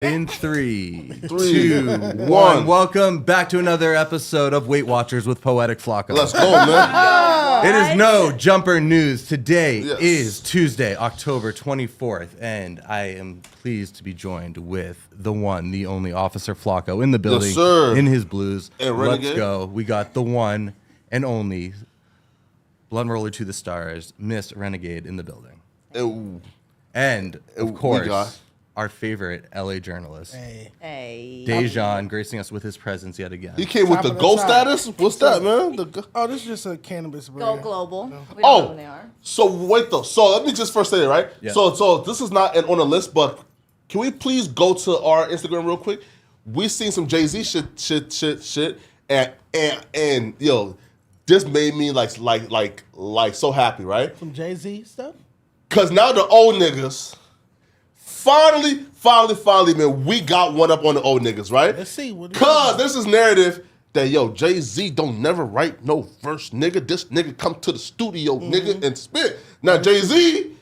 In three, two, one. Welcome back to another episode of Weight Watchers with Poetic Flocko. Let's go, man. It is no jumper news. Today is Tuesday, October 24th, and I am pleased to be joined with the one, the only Officer Flocko in the building, yes, sir. In his blues. And Let's go. We got the one and only Blunt Roller to the Stars, Miss Renegade in the building. And of course, our favorite LA journalist, Dejan, gracing us with his presence yet again. He came with the gold status? What's that, man? This is just a cannabis brand. Go global. No. We don't know who they are. So wait though. So let me just first say it, right? Yeah. So this is not on the list, but can we please go to our Instagram real quick? We seen some Jay-Z shit, and yo, this made me like so happy, right? Some Jay-Z stuff? Cause now the old niggas finally, man, we got one up on the old niggas, right? Let's see. Cause this is narrative that, yo, Jay-Z don't never write no verse, nigga. This nigga come to the studio, nigga, and spit. Now, Jay-Z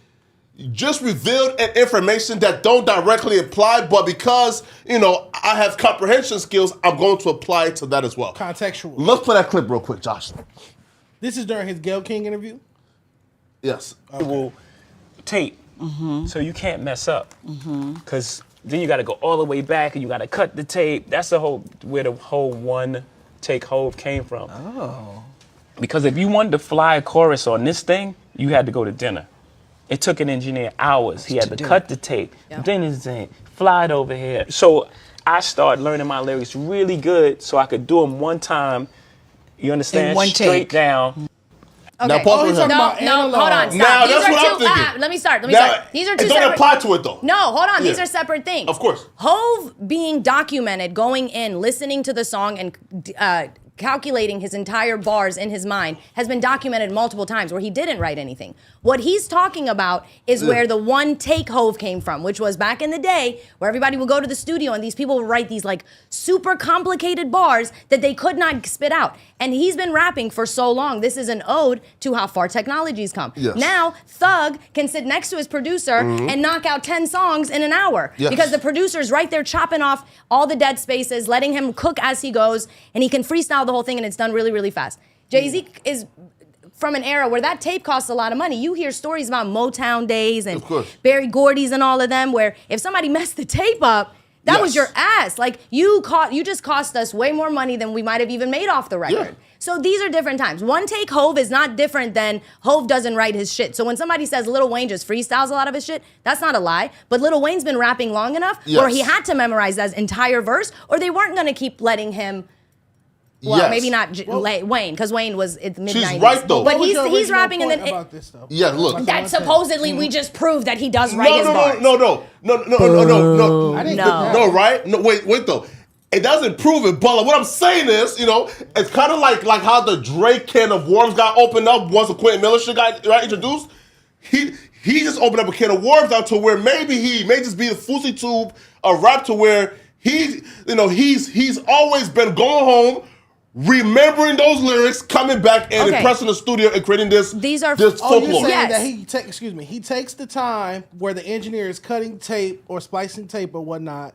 just revealed an information that don't directly apply, but because, you know, I have comprehension skills, I'm going to apply it to that as well. Contextual. Let's play that clip real quick, Josh. This is during his Gayle King interview? Yes. Okay. Well, tape. So you can't mess up, because then you got to go all the way back and you got to cut the tape. That's where the whole one take Hove came from. Oh. Because if you wanted to fly a chorus on this thing, you had to go to dinner. It took an engineer hours. He had to cut the tape, then his thing, fly it over here. So I started learning my lyrics really good so I could do them one time. You understand? In one Straight take. down. Okay. Now, pause for him. No, hold on, stop. Now, These that's are what two, I'm thinking. let me start. These are two it don't separate. apply to it, though. No, hold on. These Yeah. are separate things. Of course. Hove being documented, going in, listening to the song, and calculating his entire bars in his mind has been documented multiple times where he didn't write anything. What he's talking about is where the one take Hove came from, which was back in the day where everybody would go to the studio and these people would write these like super complicated bars that they could not spit out. And he's been rapping for so long. This is an ode to how far technology's come. Yes. Now, Thug can sit next to his producer and knock out 10 songs in an hour because the producer's right there chopping off all the dead spaces, letting him cook as he goes, and he can freestyle the whole thing, and it's done really, really fast. Jay-Z is from an era where that tape costs a lot of money. You hear stories about Motown days and Berry Gordy's and all of them, where if somebody messed the tape up, that was your ass. Like, you just cost us way more money than we might have even made off the record. Yeah. So these are different times. One take Hove is not different than Hove doesn't write his shit. So when somebody says Lil Wayne just freestyles a lot of his shit, that's not a lie. But Lil Wayne's been rapping long enough where he had to memorize that entire verse, or they weren't gonna keep letting him. Well, maybe not Wayne, because Wayne was in the mid-90s. She's right, though. But he's rapping in the... about this stuff? Yeah, look. That supposedly we just proved that he does write his bars. No, I didn't no, right? No, wait though. It doesn't prove it, but what I'm saying is, you know, it's kind of like how the Drake can of worms got opened up once the Quentin Miller shit got introduced. He just opened up a can of worms out to where maybe he may just be the Fousey tube of rap, to where he's always been going home, remembering those lyrics, coming back and impressing the studio and creating this folklore. Oh, you're saying that he takes the time where the engineer is cutting tape or splicing tape or whatnot.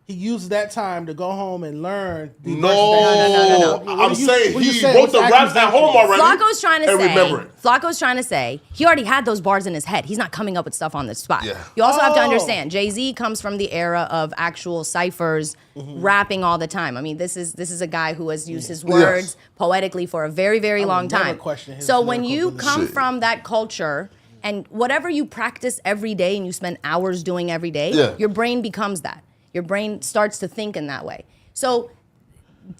He uses that time to go home and learn. No. I'm saying he wrote the raps at home already. Flocko's trying to say he already had those bars in his head. He's not coming up with stuff on the spot. Yeah. You also have to understand, Jay-Z comes from the era of actual ciphers, rapping all the time. I mean, this is a guy who has used his words poetically for a very, very long time. So when you come from that culture, and whatever you practice every day and you spend hours doing every day, your brain becomes that. Your brain starts to think in that way. So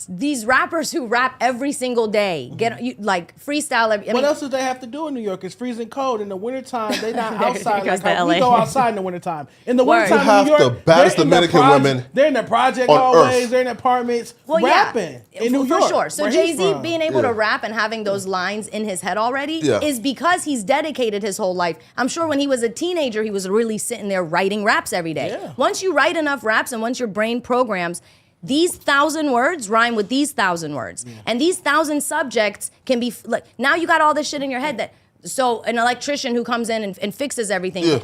these rappers who rap every single day, like freestyle. What else do they have to do in New York? It's freezing cold. In the wintertime, they're not outside. Like how we go outside in the wintertime. In the wintertime, you have New York, the baddest Dominican women. They're in the project on hallways. Earth. They're in apartments rapping in New York. For sure. So Jay-Z being able to rap and having those lines in his head already is because he's dedicated his whole life. I'm sure when he was a teenager, he was really sitting there writing raps every day. Yeah. Once you write enough raps and once your brain programs, these 1,000 words rhyme with these 1,000 words. Yeah. And these 1,000 subjects can be, like, now you got all this shit in your head that, so an electrician who comes in and fixes everything,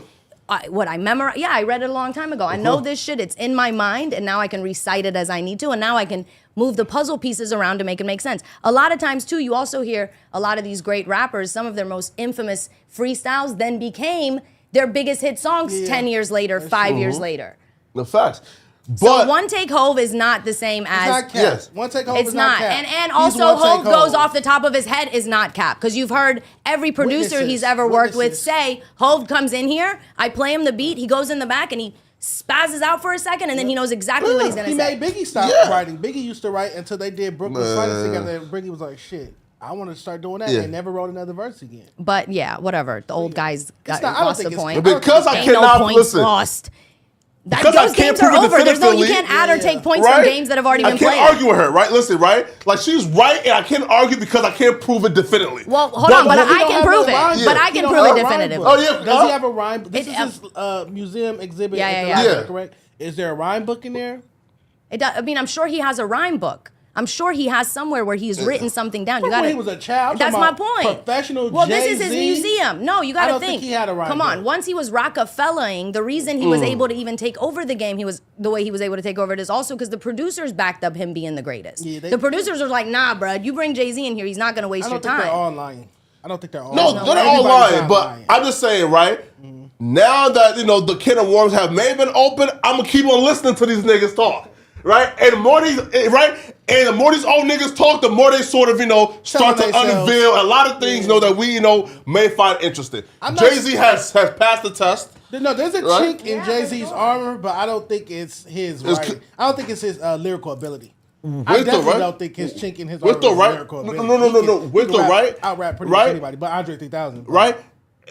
I memorize. Yeah, I read it a long time ago. I know this shit. It's in my mind, and now I can recite it as I need to, and now I can move the puzzle pieces around to make it make sense. A lot of times, too, you also hear a lot of these great rappers, some of their most infamous freestyles then became their biggest hit songs 10 years later, 5 years later. The facts. So But one take Hove is not the same It's as... not cap. Yes. One take Hove It's is not not. cap. And He's also one take Hove goes Hove. off the top of his head is not cap. Because you've heard every producer Witnesses. he's ever worked with Witnesses. say, Hove comes in here, I play him the beat, he goes in the back and he spazzes out for a second and then he knows exactly what he's going He to say. made Biggie stop Yeah. writing. Biggie used to write until they did Brooklyn Finest together. And Biggie was like, shit, I want to start doing that. Yeah. And never wrote another verse again. But yeah, whatever. The old guys got not- I don't lost think the it's- point. But because I Ain't no cannot points listen. lost. Because I Those can't games are prove it over. There's no, you definitively. can't add or Yeah, take yeah. points from games that have already been I can't played. argue with her, right? Listen, right? Like she's right, and I can't argue because I can't prove it definitively. Well, hold on, but He I don't can have prove no it. rhyme But book. I He can don't prove have it a rhyme definitively. book. Oh, yeah. Does he have a rhyme? This It- is his museum exhibit. Yeah, at yeah, the yeah. library, Yeah. correct? Is there a rhyme book in there? I mean, I'm sure he has a rhyme book. I'm sure he has somewhere where he's written something down. You From when got he was a child. I'm That's talking my about point. professional Well, this is his Jay-Z. museum. No, you got I to don't think. think he had a rhyme Come on. book. Once he was Rockefelling, the reason he was able to even take over the game, he was the way he was able to take over it is also because the producers backed up him being the greatest. Yeah, the producers were like, nah, bruh, you bring Jay-Z in here, he's not gonna waste I your don't think they're time. all lying. I don't think they're all No, lying. they're all Everybody's lying, not but lying. I'm just saying, right? Now that the can of worms have maybe been open, I'm gonna keep on listening to these niggas talk, right? And the more these, right? And the more these old niggas talk, the more they sort of, start to Telling themselves. unveil a lot of things, that we, may find interesting. I'm not- Jay-Z has passed the test. No, there's a Right? chink in Jay-Z's armor, but I don't think it's his writing. I don't think it's his lyrical ability. I With the definitely right- don't think his chink in his with armor the is right- lyrical no, ability. no, no, no, He with can the right- out-rap pretty right? much anybody, but Andre 3000. Right?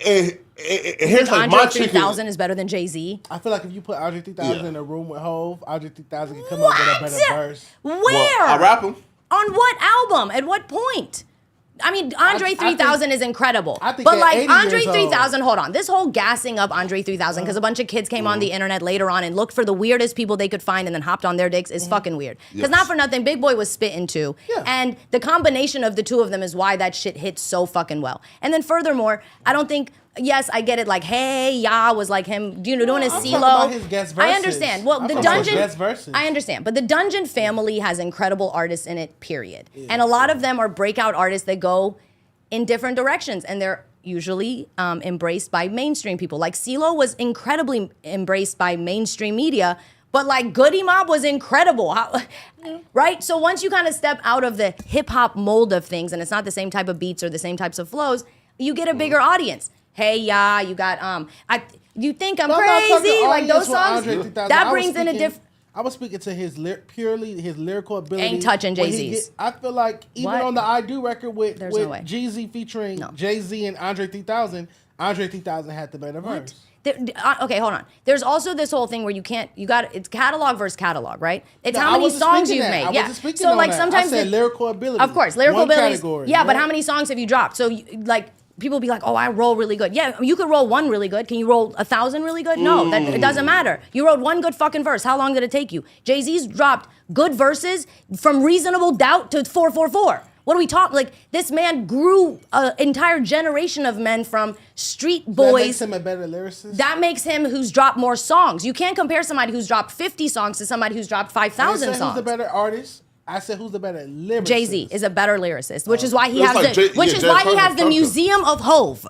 And here's like Andre my chicken. 3000 is better than Jay-Z. I feel like if you put Andre 3000 Yeah. in a room with Hove, Andre 3000 can come up with a better verse. Where? Well, I rap him. On what album? At what point? I mean, Andre I 3000 is incredible. I think but at like 80 Andre years old- 3000, hold on. This whole gassing up Andre 3000 because a bunch of kids came on the internet later on and looked for the weirdest people they could find and then hopped on their dicks is fucking weird. Because not for nothing, Big Boy was spitting too. Yeah. And the combination of the two of them is why that shit hits so fucking well. And then furthermore, I don't think. Yes, I get it. Like, hey, ya was like him, doing his I'm talking CeeLo. about his guest I verses. understand. Well, I'm the talking about Dungeon. guest verses. I understand, but the Dungeon family has incredible artists in it. Period. And a lot of them are breakout artists that go in different directions, and they're usually embraced by mainstream people. Like CeeLo was incredibly embraced by mainstream media. But like Goody Mob was incredible, right? So once you kind of step out of the hip hop mold of things, and it's not the same type of beats or the same types of flows, you get a bigger audience. Hey, yeah, you got you think I'm But I'm not talking crazy? Like audience those with songs, Andre 3000. that I was brings in a speaking- different. I was speaking to his purely his lyrical ability. Ain't touching When he Jay-Z's. get- I feel like even What? on the I Do record with There's no way. Jeezy featuring No. Jay-Z and Andre 3000, Andre 3000 had the better verse. Okay, hold on. There's also this whole thing where it's catalog versus catalog, right? It's No, how I many wasn't songs speaking you've that. made. I Yeah. wasn't speaking So on like that. sometimes I said lyrical ability. Of course, lyrical One ability. category, Yeah, but right? how many songs have you dropped? So like people be like, "Oh, I roll really good." Yeah, you could roll one really good. Can you roll 1,000 really good? No, it doesn't matter. You wrote one good fucking verse. How long did it take you? Jay-Z's dropped good verses from Reasonable Doubt to 444. What do we talk? Like this man grew an entire generation of men from street That boys. makes him a better lyricist. That makes him who's dropped more songs. You can't compare somebody who's dropped 50 songs to somebody who's dropped I 5,000 didn't say who's the songs. better artist. I said who's the better lyricist. Jay-Z is a better lyricist, which is why he It's has like the Jay- yeah, Jay he has the Turner. Museum of Hove.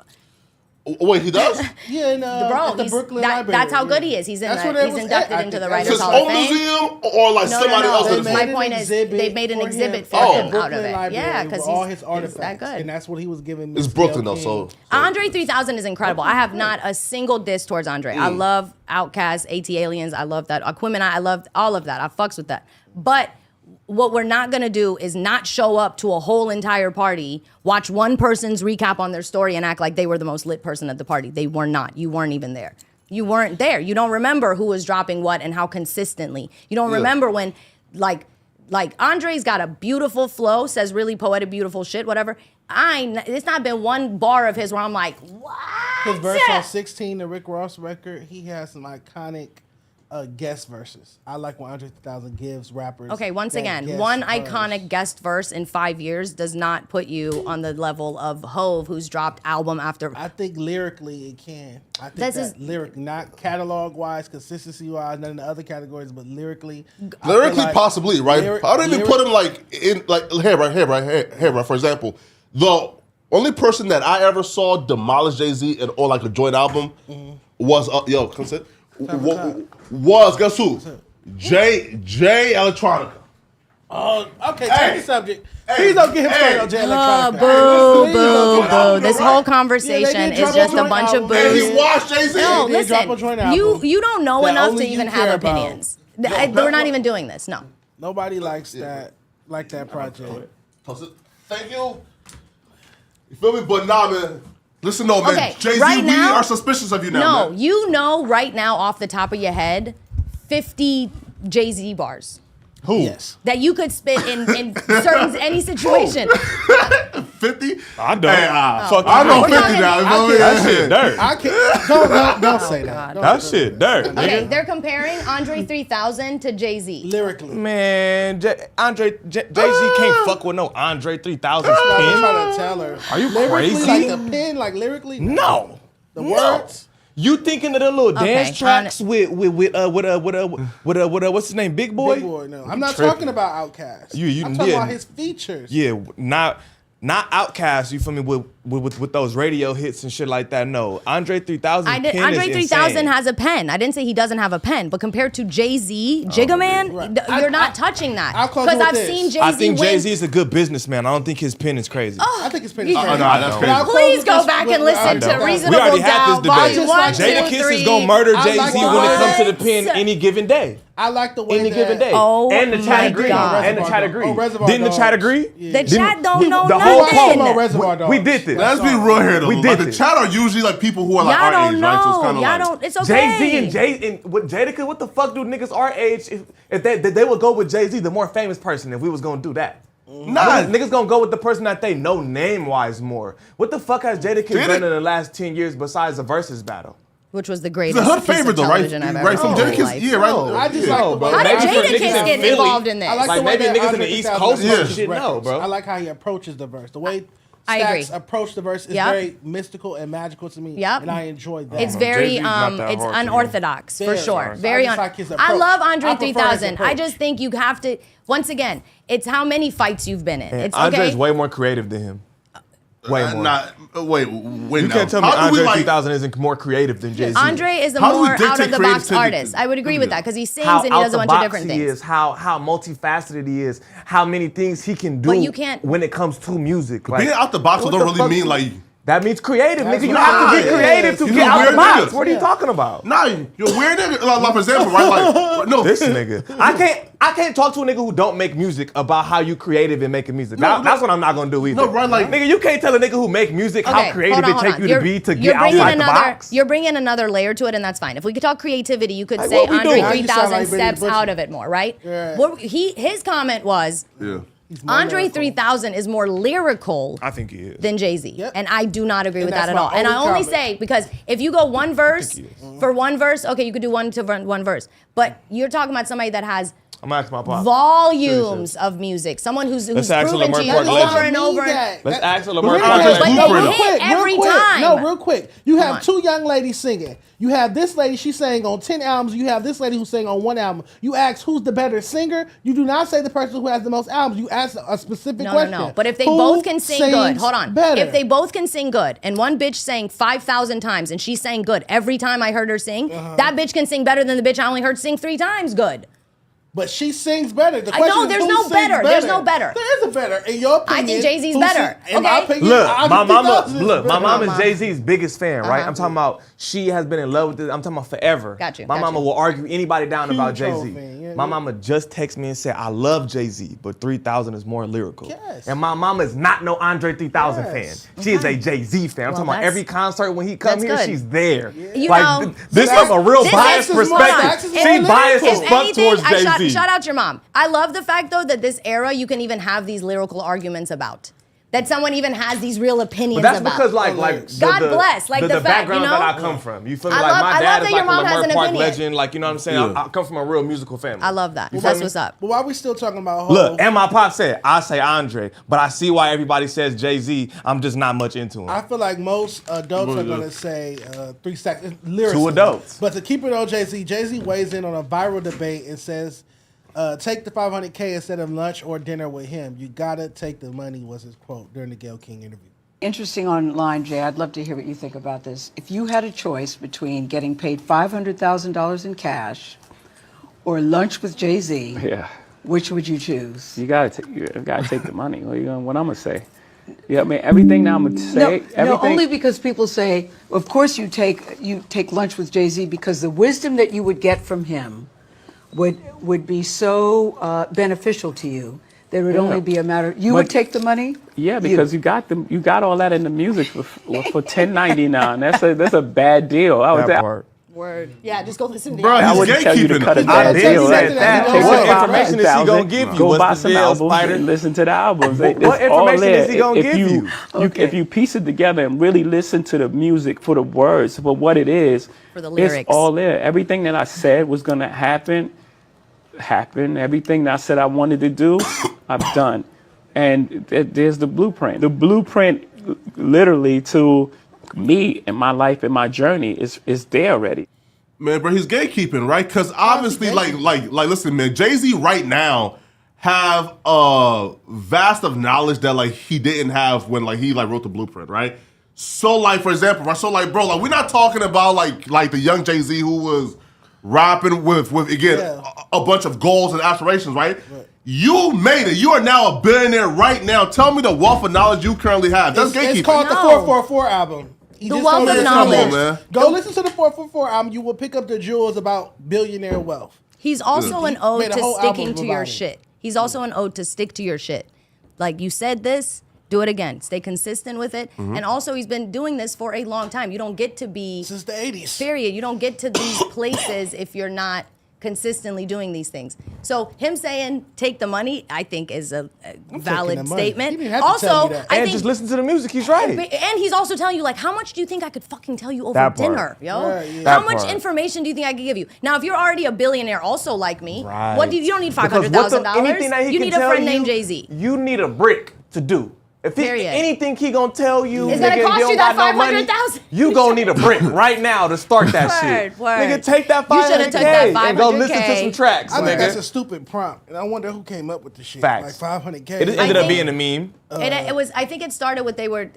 Wait, he does? Yeah, and, Bro, at the he's- Brooklyn that- Library. that's how good yeah. he is. He's That's where they was inducted at, I into the think. Writers His Hall of own Fame. museum or like No, somebody no, else? no. in the My an point is exhibit they made an for exhibit him for at him the out of Brooklyn it. Library Yeah, with because all he's his artifacts, that good. and that's what he was giving. It's Mr. Brooklyn L. though, King. so Andre 3000 is incredible. I have not a single diss towards Andre. I love Outkast, AT Aliens. I love that. Aquemini, I love all of that. I fucks with that. But what we're not gonna do is not show up to a whole entire party, watch one person's recap on their story, and act like they were the most lit person at the party. They were not. You weren't even there. You weren't there. You don't remember who was dropping what and how consistently. You don't remember when, like Andre's got a beautiful flow, says really poetic, beautiful shit, whatever. It's not been one bar of his where I'm like, what? His verse on 16, the Rick Ross record, he has some iconic guest verses. I like when Andre 3000 gives rappers. Okay, once that again, guest one verse. iconic guest verse in 5 years does not put you on the level of Hove, who's dropped album after. I think lyrically it can. I think This is- lyric, not catalog wise, consistency wise, none of the other categories, but lyrically. I Lyrically, feel like possibly, right? I don't even put him here, right. For example, the only person that I ever saw demolish Jay-Z on like a joint album was guess who? Jay Electronica. Oh, okay. Change the subject. Please don't get him started on Jay Oh, Electronica. boo, boo, Boo. boo. This whole conversation is just a bunch of And booze. he watched Jay-Z. No, They drop a joint listen. album You don't know that enough to only even you have care about. opinions. We're not even doing this. No. Nobody likes that project. Thank you. You feel me? But nah, man. Listen, no, man. Okay, Jay-Z, right we now- are suspicious of you now, No, man. you know right now off the top of your head 50 Jay-Z bars Who? Yes. that you could spit in certain any situation. 50? I don't. Hey, Fuck I know We're 50 talking- now. You feel me? that shit dirt. I can't. Don't say that. Don't That say shit dirt, Okay, nigga. they're comparing Andre 3000 to Jay-Z. Lyrically. Man, Jay-Z can't fuck with no Andre 3000 I'm pen. trying to tell her. Are you lyrically, crazy? Like the pen, like lyrically. No. The No. words. You thinking of the little Okay, dance tracks with what's his name, Big Boy? Big Boy. No, I'm not tripping. talking about Outkast. You- I'm talking yeah. about his features. Yeah, not Outkast. You feel me with those radio hits and shit like that. No, Andre 3000. I did, pen Andre is 3000 insane. has a pen. I didn't say he doesn't have a pen, but compared to Jay-Z, Jigga Man, Right. you're not touching that. I'll close Because with I've this. seen Jay-Z I think win. Jay-Z is a good businessman. I don't think his pen is crazy. I think it's pretty You- crazy. Oh, no, that's But crazy. I'll close Please with go this back with- and listen I to don't. Reasonable We already had Doubt, this debate. Volume 1, Jada 2, Kiss 3. is gonna murder I Jay-Z like when it comes to the what? pen any given day. I like the way Any that, given day. Oh and the my chat agree. God. And the chat agree. Oh, Reservoir Didn't the chat Dogs. agree? Yeah. The chat don't know the whole nothing. poll. Come on, Reservoir Dogs. We did this. Let's be real here, though. We Like, did the this. chat are usually like people who are like Y'all our don't age, know. right? So it's kind of Y'all like, don't. It's okay. Jay-Z and with Jadakiss, what the fuck do niggas our age if they would go with Jay-Z, the more famous person, if we was gonna do that? Nah, Niggas gonna go with the person that they know name-wise more. What the fuck has Jadakiss done in the last 10 years besides a versus battle? Which was the the greatest hood piece of favorite, though, right? television I've ever Right from seen in my Jadakiss, life. yeah, right. I just Yeah. like the way How did Maybe for Jadakiss niggas in get Philly, involved in this? I like Like the way maybe that niggas in Andre the East 3000 Coast approaches shit, no, records. bro. I like how he approaches the verse. The way I Stax agree. approach the verse is Yep. very mystical and magical to me. Yep. And I enjoyed that. It's very Jay-Z's not that it's hard to me. unorthodox for Very. sure. So Very I just like his I approach. love Andre I prefer his 3000. I approach. just think you have to once again, it's how many fights you've been in. And It's Andre's okay. way more creative than him. Way more. Wait You now. can't tell me How do we, Andre like, 3000 isn't more creative than Jay-Z. Andre is a How do we more dictate out of the box creativity? artist. I would agree with that because he sings how and he does a bunch of out the different box he things. is, how multifaceted he is, how many things he can do But you can't- when it comes to music. Like, being out the box what don't the really fuck mean you- like. That means creative, That's nigga. You what have to it be is. creative to You get a out the weird box. nigga. What are you talking about? Nah, you're a weird nigga. Like, for example, right? Like, no, This nigga. I can't talk to a nigga who don't make music about how you creative in making music. No, That's what I'm not gonna do either. No, right, like- nigga, you can't tell a nigga who make music how creative hold it take on. you You're- to be to you're get bringing outside the box. You're bringing another layer to it, and that's fine. If we could talk creativity, you could Like, say what we Andre doing? Now you sound 3000 like Benny steps Butcher. out of it more, right? Right. What his comment was, yeah. more Andre lyrical. 3000 is more lyrical I think he is. than Jay-Z. Yep. And I do not agree with that that's at my all. And I only only comment. say, because if you go one verse, for one verse, okay, you could do one verse. But you're talking about somebody that has I'm gonna ask my pop. volumes of music. Someone who's Let's ask proven to Lamar you Park over legend. and over. Let's ask Lamar Real Park quick, legend. But they real hit every time. No, real quick. You Come have on. two young ladies singing. You have this lady, she sang on 10 albums. You have this lady who sang on one album. You ask who's the better singer. You do not say the person who has the most albums. You ask a specific No, question. no. But if they Who both can sing good, sings hold on. Better? If they both can sing good, and one bitch sang 5,000 times, and she sang good every time I heard her sing, that bitch can sing better than the bitch I only heard sing 3 times good. But she sings better. The I know, question is there's who no sings better. There's no better. There is a better. In your I opinion, think Jay-Z's who better. In my Okay? opinion, Look, Andre my mama. 3000 is Look, my better. mama's Mama. Jay-Z's biggest fan, right? I'm talking about she has been in love with this. I'm talking about forever. Got you, My got mama you. will argue anybody down about Huge Jay-Z. Hov fan, yeah, My yeah. mama just texted me and said, "I love Jay-Z, but 3000 is more lyrical." Yes. And my mama is not no Andre 3000 Yes. fan. She is a Jay-Z fan. I'm Well, talking about that's- every concert when he come that's here, good. she's there. You like know, this Stax- is a real this biased is more- perspective. Stax is She more biased lyrical. as fuck towards I Jay-Z. shout out your mom. I love the fact though that this era you can even have these lyrical arguments about. that someone even has these real opinions But that's about. because like God bless, like the fact, background you know? that I come from. You feel me? I Like love- my I love dad that is your like mom a has Lamar an Park opinion. legend. Like you know what I'm saying? Yeah. I come from a real musical family. I love that. You That's feel me? what's up. But why we still talking about Look, and my pop said, I say Andre, but I see why everybody says Jay-Z. I'm just not much into him. I feel like most adults are going to say 3 seconds. Lyrically. 2 adults. But to keep it on Jay-Z weighs in on a viral debate and says, take the $500K instead of lunch or dinner with him. You got to take the money, was his quote during the Gayle King interview. Interesting online, Jay. I'd love to hear what you think about this. If you had a choice between getting paid $500,000 in cash or lunch with Jay-Z, Yeah. which would you choose? You gotta take the money. What I'm gonna say? Yeah, I mean everything that I'm gonna say. No, only because people say, of course you take lunch with Jay-Z because the wisdom that you would get from him would be so beneficial to you. There would only be a matter. You would take the money. Yeah, because you got all that in the music for $10.99. That's a bad deal. that part. Word. Yeah, just go listen to Bro, it. I he's wouldn't tell you to gatekeeping. cut a I bad did deal. say that. Take What the information is he $500,000, gonna give you? Go What's buy the some deal, albums Spider? and listen to the albums. What It's all information there. is he gonna If give you? If you piece it together and really listen to the music for the words, for what it is, For the lyrics. it's all there. Everything that I said was gonna happen. Everything that I said I wanted to do, I've done. And there's the blueprint. The blueprint, literally, to me and my life and my journey is there already. Man, bro, he's gatekeeping, right? Because obviously, listen, man, Jay-Z right now have a vast of knowledge that like he didn't have when like he like wrote the blueprint, right? So like, for example, right? So like, bro, like we're not talking about like the young Jay-Z who was rapping with again a bunch of goals and aspirations, right? You made it. You are now a billionaire right now. Tell me the wealth of knowledge you currently have. That's gatekeeping. It's called the No. 444 album. He The just wealth told of us- knowledge. Come on, man. Go listen to the 444 album. You will pick up the jewels about billionaire wealth. He's also an ode made a to whole sticking album to your about it. shit. He's also an ode to stick to your shit. Like you said this, do it again. Stay consistent with it. And also he's been doing this for a long time. You don't get to be, Since the 80s. period. You don't get to these places if you're not consistently doing these things. So him saying take the money, I think is a valid the money. statement. You didn't have to tell Also, me that. I And think just listen to the music. He's right. and he's also telling you, like, how much do you think I could fucking tell you over That part. dinner, yo? Right, yeah. How That much part. information do you think I could give you? Now, if you're already a billionaire, also like me, Right. what do you don't need Because $500,000. anything that he You can need a tell friend you, named Jay-Z. You need a brick to do. If he, Period. anything he gonna tell you, It's gonna nigga, cost you you don't that got no money, $500,000. you gonna need a brick right now to start that shit. Word. Nigga, take that You shoulda took that $500K and go listen to 500K. some tracks, I think that's a nigga. stupid prompt, and I wonder who came up with the shit. Facts. Like 500K. It ended I up think- being a meme. It was. I think it started with they were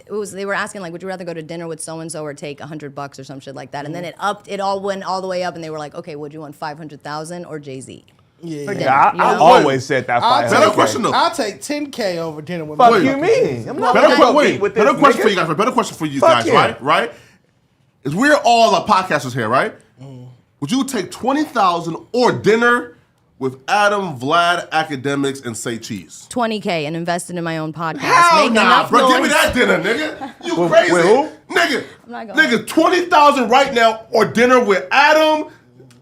asking like, would you rather go to dinner with so and so or take $100 or some shit like that, and then it all went all the way up, and they were like, okay, would you want 500,000 or Jay-Z? Yeah, For yeah. dinner, Yeah, you I know? always said that I'll $500K. Better question though. I'll take 10K over dinner with Fuck my you mean? I'm not Better gonna question, compete with this better question nigga. for you guys. Better question for you Fuck guys, yeah. right? Right? Is we're all podcasters here, right? Would you take 20,000 or dinner with Adam, Vlad, academics, and say cheese? 20K and invested in my own podcast. Hell Make nah, enough bro. noise. Give me that dinner, nigga. You crazy? with who? Nigga, not going. nigga, 20,000 right now or dinner with Adam,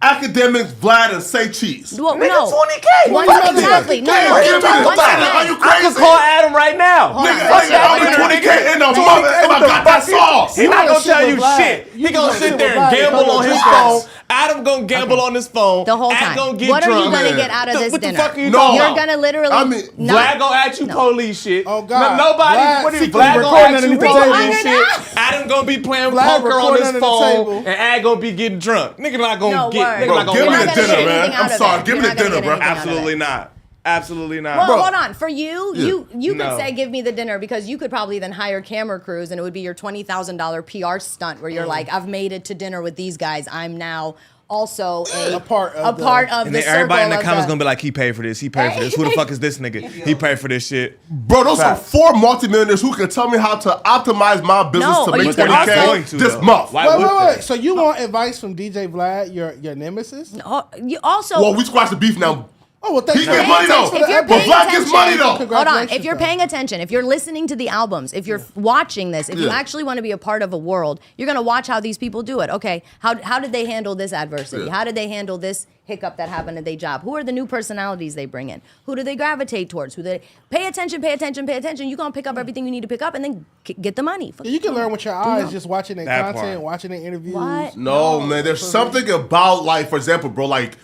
academics, Vlad, and say cheese. Well, Nigga, no. 20K. One, Fuck it. exactly. No, Nigga, no. give me the One dinner. second. Are you I crazy? could call Adam right now. Nigga, Fuck nigga, that I'll be nigga. 20K in a $20K, month if I what the got that fuck you- sauce. He not gotta gonna tell shit you with Vlad. shit. You He gonna gotta sit shit there with and Vlad. gamble You on gotta his shit phone. with Adam gonna gamble on his phone. The whole Ad time. gonna get What are you drunk. gonna man. get out of this What the dinner? fuck are you No. talking You're about? gonna literally. I mean, no. Vlad gonna ask you No. police shit. Oh, God. Nobody. Vlad What is secretly Vlad gonna recording ask you underneath the police table. shit? Adam gonna be playing Vlad poker on recording his under the phone, table. and Ad gonna be getting drunk. Nigga not gonna No, get. word. Nigga Bro, not gonna give get me You're the not gonna dinner, get man. anything out I'm of sorry. it. Give You're me not the gonna dinner, get bro. anything out of it. Absolutely not. Absolutely not. Well, Bro, hold on. For you, you could No. say give me the dinner because you could probably then hire camera crews and it would be your $20,000 PR stunt where you're like, I've made it to dinner with these guys. I'm now also A part of and the then circle everybody in the of comments gonna be like, he paid for this. He paid for this. Who the fuck is this nigga? He paid for this shit. Bro, those are Facts. 4 multimillionaires who can tell me how to optimize my business No, to but make you can 20K also- Going to, this though. month. Why Wait, would wait, they? wait. So you want advice from DJ Vlad, your nemesis? You also Well, we squashed the beef now. Oh, well, thanks He for get that. money Thanks though. for that. But Black gets money though. Hold on. If Congratulations, you're though. paying attention, if you're listening to the albums, if you're watching this, if you actually want to be a part of a world, you're going to watch how these people do it. Okay, how did they handle this adversity? Yeah. How did they handle this hiccup that happened at their job? Who are the new personalities they bring in? Who do they gravitate towards? Who they pay attention, pay attention, pay attention. You're going to pick up everything you need to pick up and then get the money. You can learn with your eyes just watching their That content, part. watching their interviews. What? No, man. There's something about, like, for example, bro, like,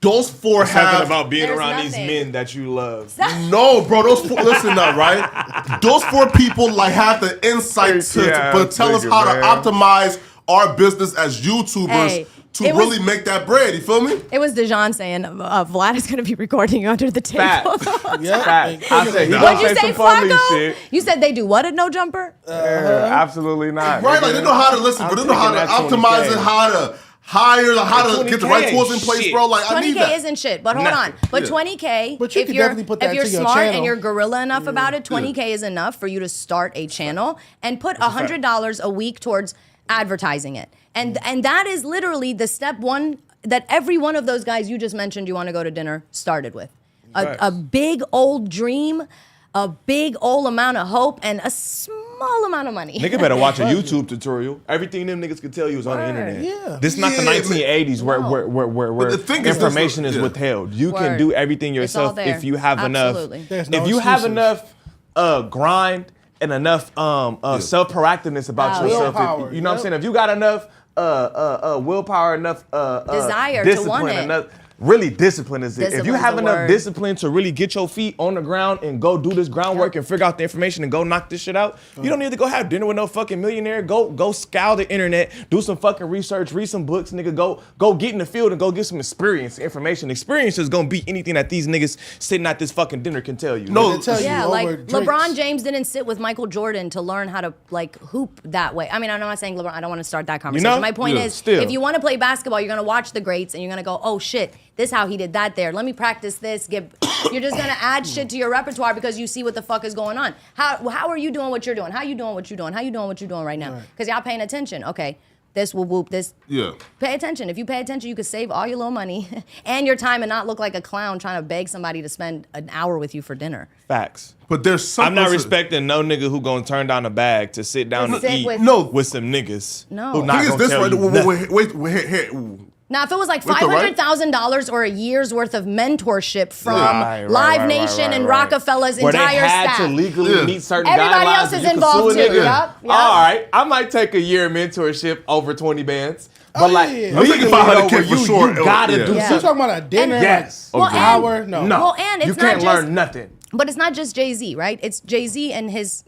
those four Something have. about being There's around nothing. these men that you love. No, bro. Those four, listen up, right? Those four people like have the insight to Yeah, but tell us nigga, how man. to optimize our business as YouTubers Hey, to it was- really make that bread. You feel me? It was Dejan saying, Vlad is going to be recording you under the table. Fact. Yeah. Fact. I said he What'd gonna you say say, some police Flacco? shit. You said they do what at No Jumper? Absolutely not. Right? nigga. Like they know how to listen, but they know how to optimize it, how to hire, like, how to get the right 20K tools in place, shit. bro. Like I need 20K that. isn't shit, but hold on. Nothing. But Yeah. 20K, But you if can you're definitely put that if you're to your smart channel. and you're gorilla enough about it, 20K is enough for you to start a channel and put $100 a week towards advertising it. And that is literally the step one that every one of those guys you just mentioned you want to go to dinner started with. A big old dream, a big old amount of hope, and a small amount of money. Nigga better watch a YouTube tutorial. Everything them niggas could tell you is on the internet. Yeah. This is not the Yeah, 1980s where the thing is this, information is yeah. withheld. You can Word. do everything It's all yourself there. if you have Absolutely. enough. There's no If you have excuses. enough grind and enough self-proactiveness about Wow. yourself, Willpower, you know what I'm yep. saying? If you got enough willpower, enough Desire to discipline, want it. enough. Really, discipline is it. If you Discipline's have the enough word. discipline to really get your feet on the ground and go do this groundwork and figure out the information and go knock this shit out, you don't need to go have dinner with no fucking millionaire. Go scour the internet, do some fucking research, read some books, nigga. Go get in the field and go get some experience, information. Experience is gonna beat anything that these niggas sitting at this fucking dinner can tell you. No, They tell you Yeah, over like drinks. LeBron James didn't sit with Michael Jordan to learn how to like hoop that way. I mean, I'm not saying LeBron. I don't want to start that conversation. know? My point Yeah. is, Still. if you want to play basketball, you're gonna watch the greats and you're gonna go, oh shit, this how he did that there. Let me practice this. You're just gonna add shit to your repertoire because you see what the fuck is going on. How are you doing what you're doing? How you doing what you're doing? How you doing what you're doing right now? Because y'all paying attention. Okay, this will whoop this. Yeah. Pay attention. If you pay attention, you could save all your little money and your time and not look like a clown trying to beg somebody to spend an hour with you for dinner. Facts. But there's something. I'm not respecting no nigga who gonna turn down a bag to sit down To and sit eat with- with some niggas. No. Who not Thing is gonna this tell right? you nothing. Wait, here. Now, if it was like With the right- $500,000 or a year's worth of mentorship from Right, Live Nation and Rockefeller's Where entire they had staff, to legally Yeah. meet certain Everybody guidelines. else and is you can involved sue a too. nigga. Yup, yup. All right, I might take a year of mentorship over 20 bands, but Oh, like yeah. I'm taking legally 500K over for you, sure. you gotta Yeah. do Yeah. You something. talking about a dinner? Yes. Well, Like, and- hour? No. No, Well, and it's you not can't just- learn nothing. But it's not just Jay-Z, right? It's Jay-Z and his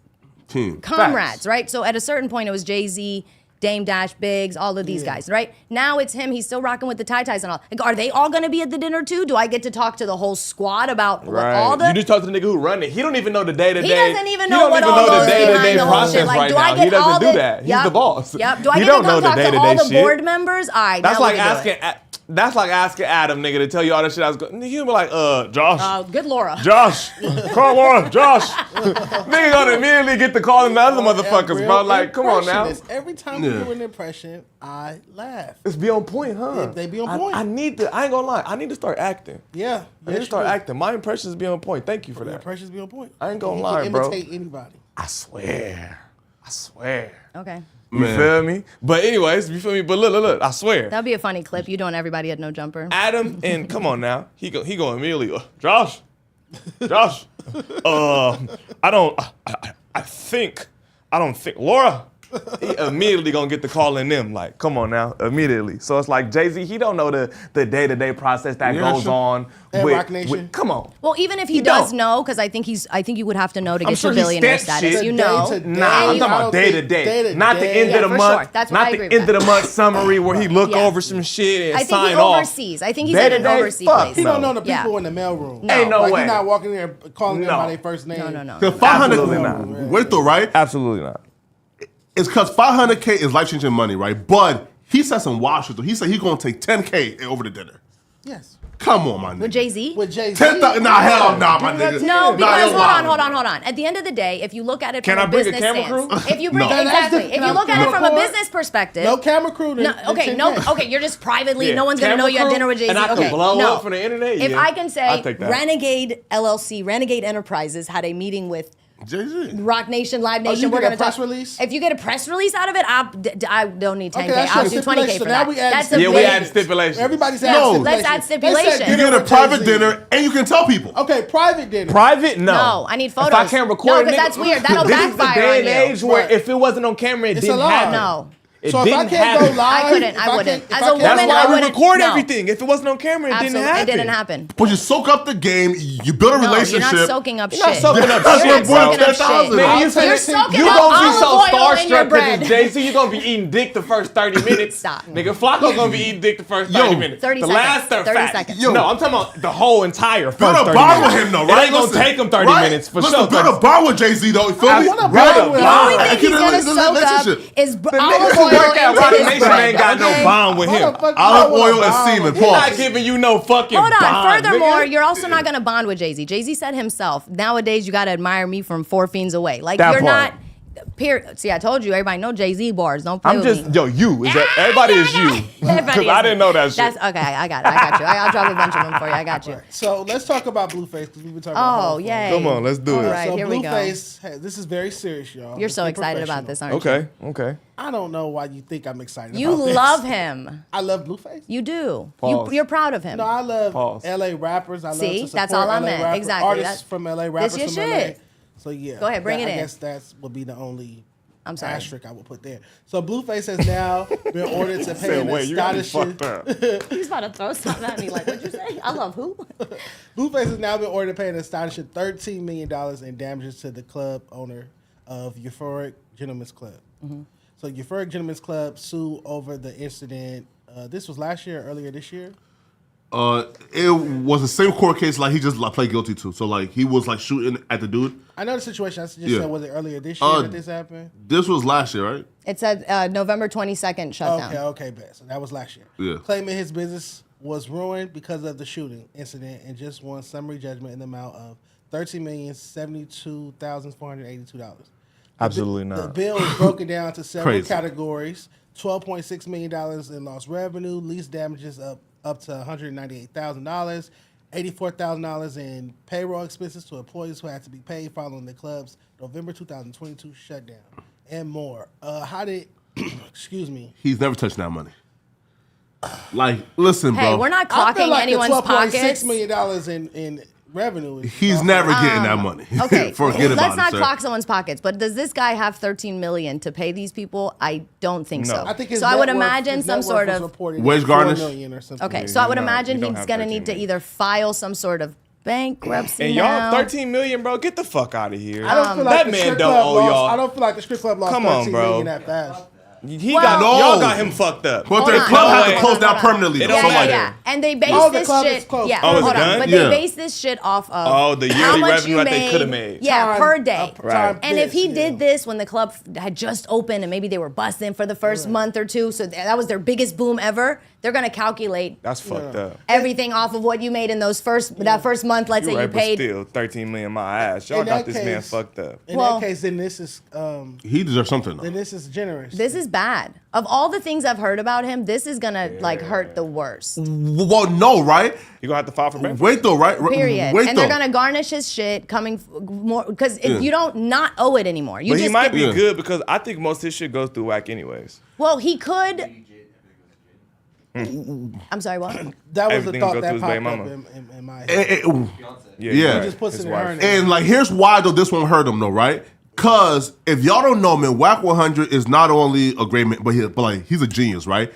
Team. comrades, Facts. right? So at a certain point, it was Jay-Z, Dame Dash, Biggs, all of these guys, right? Now it's him. He's still rocking with the tie-ties and all. Like, are they all going to be at the dinner too? Do I get to talk to the whole squad about what, all the... You just talk to the nigga who run it. He don't even know the day to day. He doesn't even know what all goes behind the whole shit. Like, right do I now. get He doesn't all do the, that. He's Yep. the boss. Yep. Do I He get to don't know come the talk to day-to-day all the shit. board members? All right, That's now like we can do asking. it. That's like asking Adam, nigga, to tell you all that shit I was going. He'll be like, Josh. Good Laura. Josh, call Laura, Josh. Nigga gonna immediately get to calling the other motherfuckers, Real bro. Like, come on now. impressionist. Every time you do an impression, I laugh. It's be on point, huh? Yeah, they be on point. I need to. I ain't gonna lie. I need to start acting. Yeah. I need to start acting. My impressions be on point. Thank you for Your that. impressions be on point. I ain't gonna You lie, can bro. imitate anybody. I swear. Okay. You Man. feel me? But anyways, you feel me? But look. I swear. That'd be a funny clip. You doing everybody at No Jumper. Adam and come on now. He go immediately. Josh. I don't think Laura. He immediately gonna get the call in them. Like, come on now, immedely. So it's like Jay-Z. He don't know the day-to-day process that Yeah, goes sure. on And with, Rock Nation. come on. Well, even if he He does don't. know, because I think you would have to know to I'm get sure to he billionaire stamps status. shit. You know. Day to Nah, day. I'm I talking about don't day think to day, day-to-day. not the end Yeah, of the for month, sure. That's what I not agree the with end of the month summary where he look Yeah. over some shit and I think sign he off. oversees. I think he's at an Day-to-day, overseas fuck place. He don't No. know the Yeah. people in the mailroom. No. Ain't no Like, way. he's not walking there calling them No. by their first name. No. The 500. Absolutely not. Wait though, right? Absolutely not. It's because 500K is life changing money, right? But he said some wild shit. Though. He said he's gonna take 10K over the dinner. Yes. Come on, my nigga. With Jay-Z? With Jay-Z. 10,000. Nah, hell nah, my nigga. No, because Nah, hold on. At the end of the day, if you look at it Can from I a bring a business camera stance, crew? if you bring No. exactly, if you look at it from a Record. business perspective, No camera crew. Okay, you're just privately. Yeah. No one's gonna Camera know you at crew, dinner with Jay-Z. and I can Okay, blow no. up from the internet. If Yeah. I can I'll say, take that. Renegade LLC, Renegade Enterprises had a meeting with Jay-Z. Rock Nation, Live Nation. you We're get a gonna press talk. release? If you get a press release out of it, I don't need 10K. Okay, that's I'll your do 20K stipulation. for So now that. we add That's a Yeah, we big- add stipulations. Everybody's No. Let's add stipulation. You get a private dinner and you can tell people. Okay, private dinner. Private? No. No, I need photos. If I can't record, No, 'cause nigga, that's weird. That'll this is the backfire day on and you. age where Right. if it wasn't on camera, it It's didn't a lie. happen. No. It So if didn't I can't happen. go live, I couldn't. if I wouldn't. can't- As a if I That's woman, can't- why I we wouldn't. record No. everything. If it wasn't on camera, it Absolutely, didn't happen. it didn't happen. But you soak up the game, you build a No, relationship. you're not soaking up You're not shit. soaking up That's shit, what bro. boiled 10,000. Man, You're soaking you up gonna be olive so oil in your starstruck because bread. it's Jay-Z, you gonna be eating dick the first 30 minutes. Stop. Nigga, Flacco gonna be eating dick the first 30 minutes. 30 the seconds. last 30 fact. seconds. Yo. No, I'm talking about the whole entire first Build a 30 bar minutes. with him though, It right? ain't gonna Listen, take him 30 right? minutes for Listen, sure. build a bar with Jay-Z though. You feel me? wanna Build bond a with The bar. only thing Like, he's you know, gonna it's a soak up relationship. is The olive niggas who oil work at into Rock his Nation bread, ain't got no okay? bond with him. Olive oil and semen. He's not Pause. giving you no fucking Hold on. bond, Furthermore, nigga. you're also not gonna bond with Jay-Z. Jay-Z said himself, nowadays you gotta admire me from 4 fiends away. Like That you're part. not. Period. See, I told you, everybody know Jay-Z bars. Don't play I'm with just, me. yo, you. Is that, everybody is you. Everybody Because is I didn't me. know that shit. That's okay. I got it. I got you. I'll drop a bunch of them for you. I got you. So let's talk about Blueface because we've been talking about Oh, Blueface. yay. Come on, let's do All it. right, So here we go. Blueface, hey, this is very serious, y'all. You're Let's so be excited about this, professional. aren't you? Okay. I don't know why you think I'm excited You about this. love him. I love Blueface. You do. Pause. You're proud of him. No, I love Pause. LA rappers. I love See, to support that's all I LA meant. rappers, Exactly. Artists That's- from LA, rappers your from shit. LA. So yeah. Go ahead, bring it in. I guess that would be the only I'm sorry. asterisk I would put there. So Blueface has now been ordered to pay Said, an wait, you got me astonishing. fucked up. He's about to throw something at me. Like, what'd you say? I love who? Blueface has now been ordered to pay an astonishing $13 million in damages to the club owner of Euphoric Gentlemen's Club. Mm-hmm. So Euphoric Gentlemen's Club sued over the incident. This was last year, earlier this year. It was the same court case like he just like pled guilty to. So like he was like shooting at the dude. I know the situation. I just Yeah. said, was it earlier this year that this happened? This was last year, right? It said November 22nd shutdown. Okay, bet. So that was last year. Yeah. Claiming his business was ruined because of the shooting incident and just won summary judgment in the amount of $13,072,482. Absolutely The not. bill is broken down to several Crazy. categories: $12.6 million in lost revenue, lease damages up to $198,000, $84,000 in payroll expenses to employees who had to be paid following the club's November 2022 shutdown, and more. How did? Excuse me. He's never touched that money. Like, listen, Hey, bro. we're not I feel clocking like anyone's the $12.6 pockets. million in revenue. He's never getting that money. Okay, Forget about let's it, not sir. clock someone's pockets. But does this guy have 13 million to pay these people? I don't think No. so. I think his so I would net worth- imagine his some net sort worth was of. reported Wage at $4 garnish? million or something. Okay, Yeah, so I would you don't- imagine you don't he's have gonna 13 need to million. either file some sort of bankruptcy And now. y'all, 13 million, bro. Get the fuck out of here. I don't feel like that the man strip don't club owe lost. y'all. I don't feel like the strip club lost Come on, 13 bro. million that fast. He Well- got No. y'all got him fucked up. But Hold the on. club No had way. to close down Hold on. permanently. It though, don't so Yeah, like, yeah. And they base Oh, the this club is shit. closed. Yeah, Oh, is hold it on. done? But Yeah. they base this shit off of Oh, the how yearly much revenue you that they made. coulda made. Yeah, Time- per day. Right. And if he bits, did yeah. this when the club had just opened and maybe they were busting for the first month or two, so that was their biggest boom ever, they're gonna calculate That's fucked up. everything off of what you made in that first month. Let's say You you right, but paid. still 13 million my ass. Y'all In got that this man case- fucked up. In Well- that case, then this is he deserves something. Though. generous. This is bad. Of all the things I've heard about him, this is gonna like hurt the worst. Well, no, right? You gonna have to file for bankruptcy. Wait though, right? Period. Wait And though. they're gonna garnish his shit coming more because Yeah. you don't not owe it anymore. You But just he might get- be Yeah. good because I think most of his shit goes through whack anyways. Well, he could. I'm sorry. What? That was Everything the thought go that through his popped baby up mama. in my head. Yeah. you're He right. just puts His it in her wife. name. And like, here's why though this won't hurt him though, right? Cause if y'all don't know, man, Whack 100 is not only a great man, but like he's a genius, right?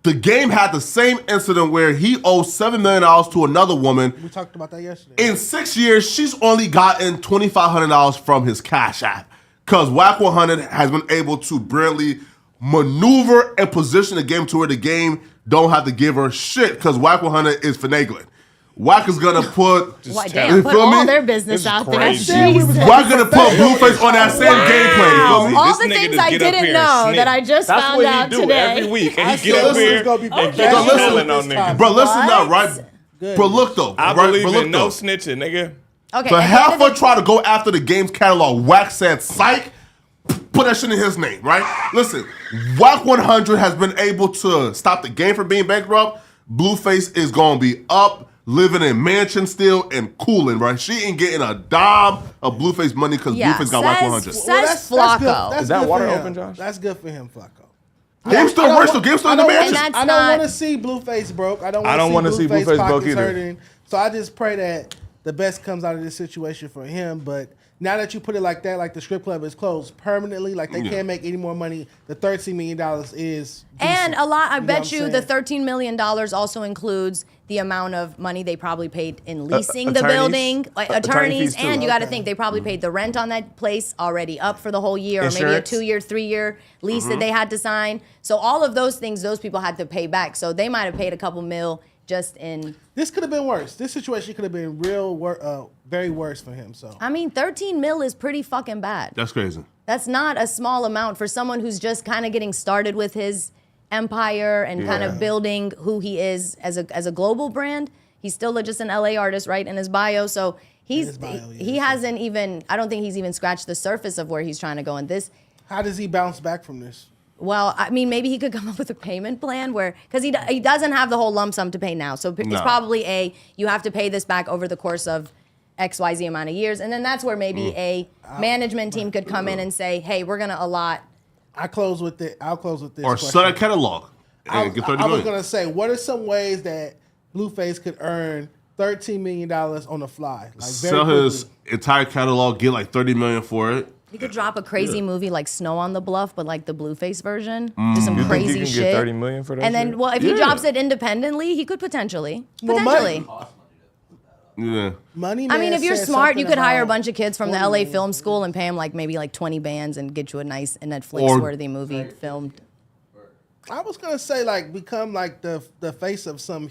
The game had the same incident where he owed $7 million to another woman. We talked about that yesterday. In 6 years, she's only gotten $2,500 from his Cash App. Cause Whack 100 has been able to brilliantly maneuver and position the game to where the game don't have to give her shit. Cause Whack 100 is finagling. Whack is gonna put. Why, You damn, put feel all me? their business This is out crazy. there. Jesus. Whack gonna put Blueface on that same game plan. You feel me? All This the nigga things just I get up didn't here and know snitch. that I just That's found what out he do today. every week. And I he said get up this here was gonna be and professional get telling on this time. niggas. Bro, listen now, right? Good. But look though, I right? believe But look in no though. snitching, nigga. Okay. To at the have end of her try to go after the game's catalog, Wack said, psych, put that shit in his name, right? Listen, Wack 100 has been able to stop the game from being bankrupt. Blueface is going to be up, living in mansion still, and cooling, right? She ain't getting a dime of Blueface money because Blueface got Wack 100. Says Well, Flacco. That's Is that good water for him. open, Josh? That's good for him, Flacco. Game's still rich, though. Game's still in the mansion. that's I don't not- want to see Blueface broke. I don't don't want wanna to see see Blueface Blueface broke pockets either. hurting. So I just pray that the best comes out of this situation for him. But now that you put it like that, like the strip club is closed permanently, like they can't make any more money. The $13 million is And decent. a lot, I You know bet what you I'm the saying? $13 million also includes the amount of money they probably paid in leasing the attorneys? building, Attorney attorneys, fees too. and you got to Okay. think they probably paid the rent on that place already up for the whole year, or maybe a Insurance? 2-year, 3-year lease that they had to sign. So all of those things, those people had to pay back. So they might have paid a couple mil just in. This could have been worse. This situation could have been very worse for him. So I mean, 13 mil is pretty fucking bad. That's crazy. That's not a small amount for someone who's just kind of getting started with his empire and kind of building who he is as a global brand. He's still just an LA artist, right, in his bio. So his bio, he hasn't even, I don't think he's even scratched the surface of where he's trying to go. And this, how does he bounce back from this? well, I mean, maybe he could come up with a payment plan where, because he doesn't have the whole lump sum to pay now. So it's No. probably you have to pay this back over the course of XYZ amount of years. And then that's where maybe a management team could come in and say, hey, we're going to allot. I'll close with this. Or question. sell that catalog I and get 30 was million. going to say, what are some ways that Blueface could earn $13 million on the fly? Like very Sell his quickly. entire catalog, get like 30 million for it. He could drop a crazy movie like Snow on the Bluff, but like the Blueface version. Just some You think crazy he can shit. get 30 million for that And then, shit? well, if he Yeah. drops it independently, he could potentially. Well, Potentially. Yeah. Money I mean, Man if you're said smart, you something could hire a about bunch of kids from the 40 LA million. Film School and pay them like maybe like 20 bands and get you a nice Netflix-worthy movie filmed. I was gonna say like become like the face of some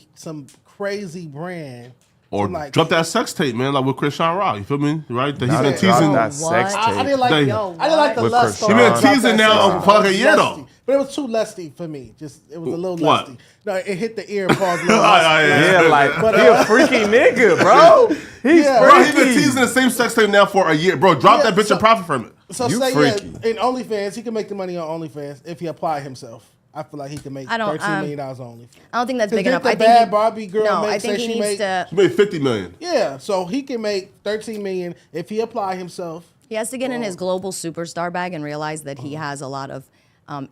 crazy brand. Or like drop that sex tape, man, like with Krishan Rock. You feel me? Right? That Now he they been dropped teasing. that sex What? tape. I didn't like They- I didn't like the With lust. Krishan. on He been it. Drop teasing that now sex for like tape. a It was year, lusty. though. But it was too lusty for me. Just it was a little What? lusty. No, it hit the ear and paused. Yeah, like, he a freaky nigga, bro. He's Yeah. Bro, he been freaky. teasing the same sex tape now for a year. Bro, drop Yeah, that bitch so- and profit from it. So You say freaky. in OnlyFans, he can make the money on OnlyFans if he apply himself. I feel like he can make I don't, $13 million on OnlyFans. I don't think that's big Did enough. the I think bad Barbie girl no, make I think say he she needs make- to. He made 50 million. Yeah, so he can make $13 million if he apply himself. He has to get in his global superstar bag and realize that he has a lot of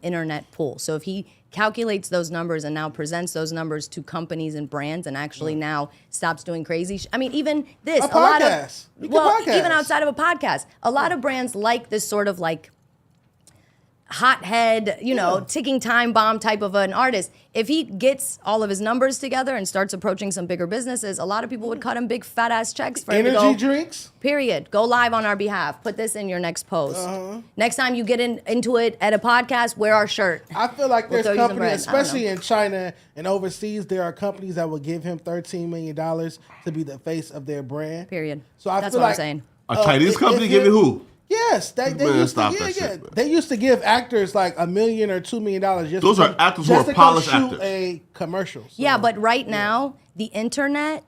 internet pull. So if he calculates those numbers and now presents those numbers to companies and brands and actually now stops doing crazy I mean, even this, A lot podcast. You of, can well, podcast. even outside of a podcast, a lot of brands like this sort of like hothead, ticking time bomb type of an artist. If he gets all of his numbers together and starts approaching some bigger businesses, a lot of people would cut him big fat ass checks for him to Energy go, drinks. period. Go live on our behalf. Put this in your next post. Uh-huh. Next time you get into it at a podcast, wear our shirt. I feel like We'll there's throw you some companies, bread. I don't especially know. in China and overseas, there are companies that will give him $13 million to be the face of their brand. Period. So I That's feel what I'm like saying. A Chinese if- company if giving you- who? Yes, they Man, used to stop give, that shit, man. they used to give actors like $1 million or $2 million just Those to are come- actors who just are to come polished shoot actors. a commercial. So, Yeah, but right now, the internet's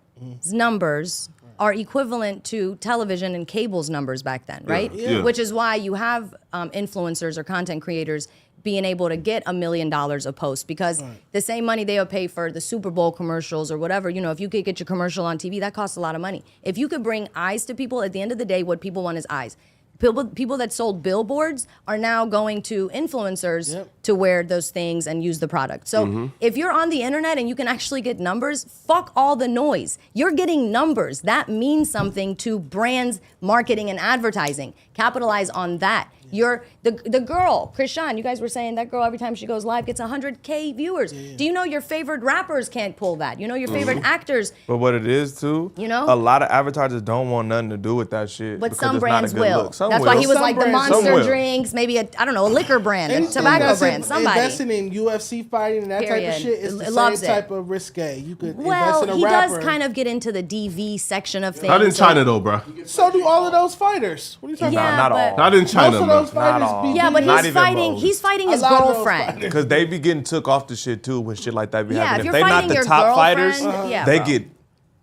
numbers are equivalent to television and cable's numbers back then, right? Yeah. Which is why you have influencers or content creators being able to get $1 million a post because the same money they would pay for the Super Bowl commercials or whatever, if you could get your commercial on TV, that costs a lot of money. If you could bring eyes to people, at the end of the day, what people want is eyes. People that sold billboards are now going to influencers to wear those things and use the product. So if you're on the internet and you can actually get numbers, fuck all the noise. You're getting numbers. That means something to brands, marketing, and advertising. Capitalize on that. You're the girl, Krishan, you guys were saying that girl every time she goes live gets 100K viewers. Do you know your favorite rappers can't pull that? You know your favorite actors. But what it is too, a lot of advertisers don't want nothing to do with that shit. But because some it's not a brands good will. look. Some That's will. why he was Some like the brands will. Monster drinks, maybe a liquor brand, a anything tobacco that's brand, somebody. investing in UFC fighting and that type Period. of shit is the It same loves it. type of risque. You could Well, invest in a he rapper. does kind of get into the DV section of things. Not in so- China though, bro. So do all of those fighters. What are you talking Yeah, about? not but, all. Not in Most China, of bro. those fighters all. be Yeah, but Not he's even fighting. most. He's fighting A his lot of those girlfriend. fighters. Because they be getting took off the shit too when shit like that be Yeah, happening. if If you're they not fighting the your top fighters, girlfriend, yeah, they bro. get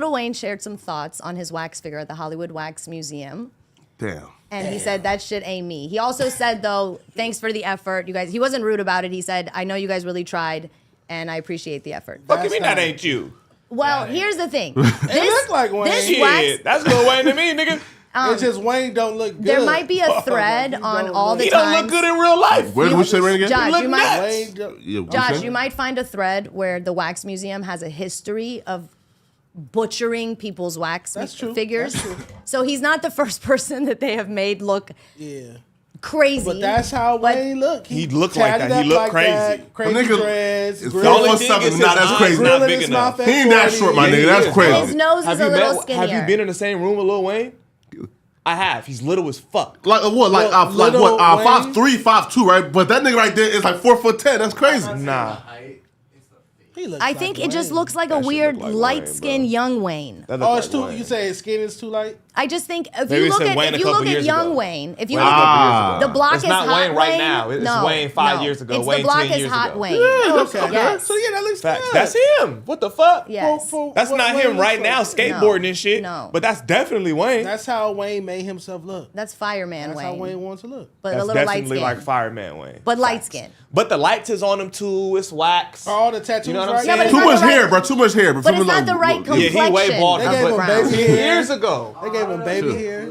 Lil Wayne shared some thoughts on his wax figure at the Hollywood Wax Museum. Damn. And he said, that shit ain't me. He also said, though, thanks for the effort. You guys, he wasn't rude about it. He said, I know you guys really tried, and I appreciate the effort. Fuck you mean that ain't you? Well, here's the thing. It look like Wayne. This Shit, wax, that's Lil Wayne to me, nigga. It's just Wayne don't look good. there might be a thread He on don't all look- the He times. don't look good in real life. Where did we say Renegade? Josh, look you might, nuts. Wayne don't- Yeah, what Josh, saying? you might find a thread where the Wax Museum has a history of butchering people's wax That's true. figures. That's true. So he's not the first person that they have made look Yeah. crazy. But that's how But- Wayne look. He look like tatted that. He up look like crazy. that, crazy The nigga dreads. is grill- the only Only thing thing is is nah, his that's eyes crazy. not grill in big his enough. mouth He at ain't that 40. short, my nigga. Yeah, That's yeah. crazy. his nose is a little skinnier. Have you been in the same room with Lil Wayne? I have. He's little as fuck. Like what? Like Little what? Wayne? 5'3", 5'2", right? But that nigga right there is like 4'10". That's crazy. Nah. He looks I like think it just Wayne. looks like a That shit weird look like Wayne, light-skinned bro. young Wayne. That look Oh, like it's too. Wayne. You say his skin is too light. I just think if Maybe you look it's at Wayne a if you couple look at years young ago. Wayne, if you Wayne look a couple at years ago. the block It's is not hot Wayne right now. It's no, Wayne 5 no. years ago, It's Wayne the block 10 is years hot ago. Wayne. Okay. Yes. So yeah, that looks Facts. good. That's him. What the fuck? Yes. That's what not Wayne him looks right like. now skateboarding and shit. No. But that's definitely Wayne. That's how Wayne made himself look. That's Fireman That's how Wayne. Wayne wants to look. But That's a little light definitely skin. like Fireman Wayne. But light Facts. skin. But the lights is on him too. It's wax. All the tattoos, You know what I'm right? saying? Yeah, but Too it's much not the hair, right- bro. Too much hair. But it's not the right Yeah, he way complexion. bald. They gave him But baby hair. years ago. They gave him baby hair.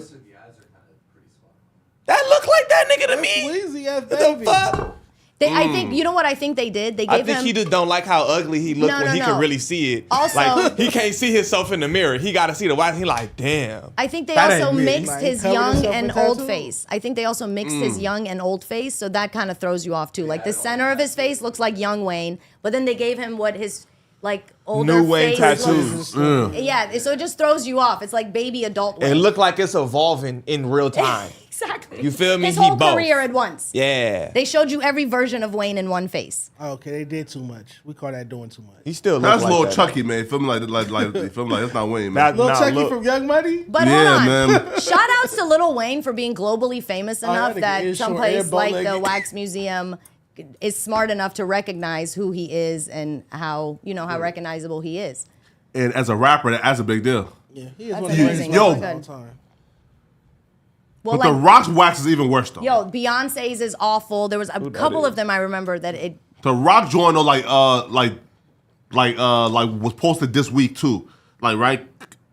That look like that nigga to me. Weezy ass What the baby. fuck? I think you know what I think they did. They I gave think him. he just don't like how ugly he looked No, when no, he no. could really see it. Also- like he can't see himself in the mirror. He got to see the wax. He like, damn. I think they That also ain't me. mixed Like, he his covered young himself and with old tattoos? face. I think they also mixed his young and old face, so that kind of throws you off too. Like the center of his face looks like young Wayne, but then they gave him what his like older New Wayne face tattoos. looks- Yeah, so it just throws you off. It's like baby adult Wayne. It looked like it's evolving in real time. Exactly. You feel me? His He whole both. career at once. Yeah. They showed you every version of Wayne in one face. Okay, they did too much. We call that doing too much. He still looks That's like little that. Chucky, man. Feel me like you feel me like that's not Wayne, That- man. Little Nah, Chucky look. from Young Money. But Yeah, hold on. man. Shout outs to Lil Wayne for being globally famous enough nigga that is short, someplace and like the bow-legged. Wax Museum is smart enough to recognize who he is and how recognizable he is. And as a rapper, that's a big deal. Yeah, he is That's one of the amazing. greatest Yo. rappers of all time. Well, But the Rock's wax is even worse though. yo, Beyonce's is awful. There was a couple of them I remember that it. The Rock joint though, was posted this week too, like right,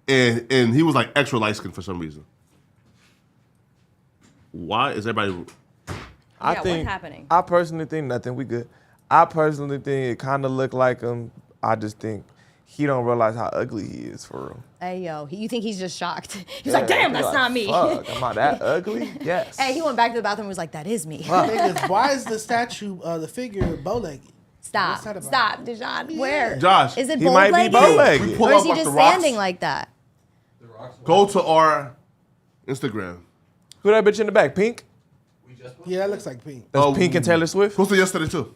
and he was like extra light skinned for some reason. Why is everybody? I Yeah, think, what's happening? I personally think nothing. We good. I personally think it kind of looked like him. I just think he don't realize how ugly he is for real. Hey yo, you think he's just shocked? He's like, damn, He that's not me. Fuck, am I that ugly? Yes. Hey, he went back to the bathroom and was like, that is me. Niggas, why is the statue, the figure, bow-legged? Stop, What's that about? stop, Dijon. Where? Josh, Is it He might be bow-legged? bow-legged. Pull Or is up he off just the rocks. standing like that? Go to our Instagram. Who that bitch in the back? Pink? Yeah, that looks like Pink. That's Oh, Pink and Taylor Swift. Posted yesterday too.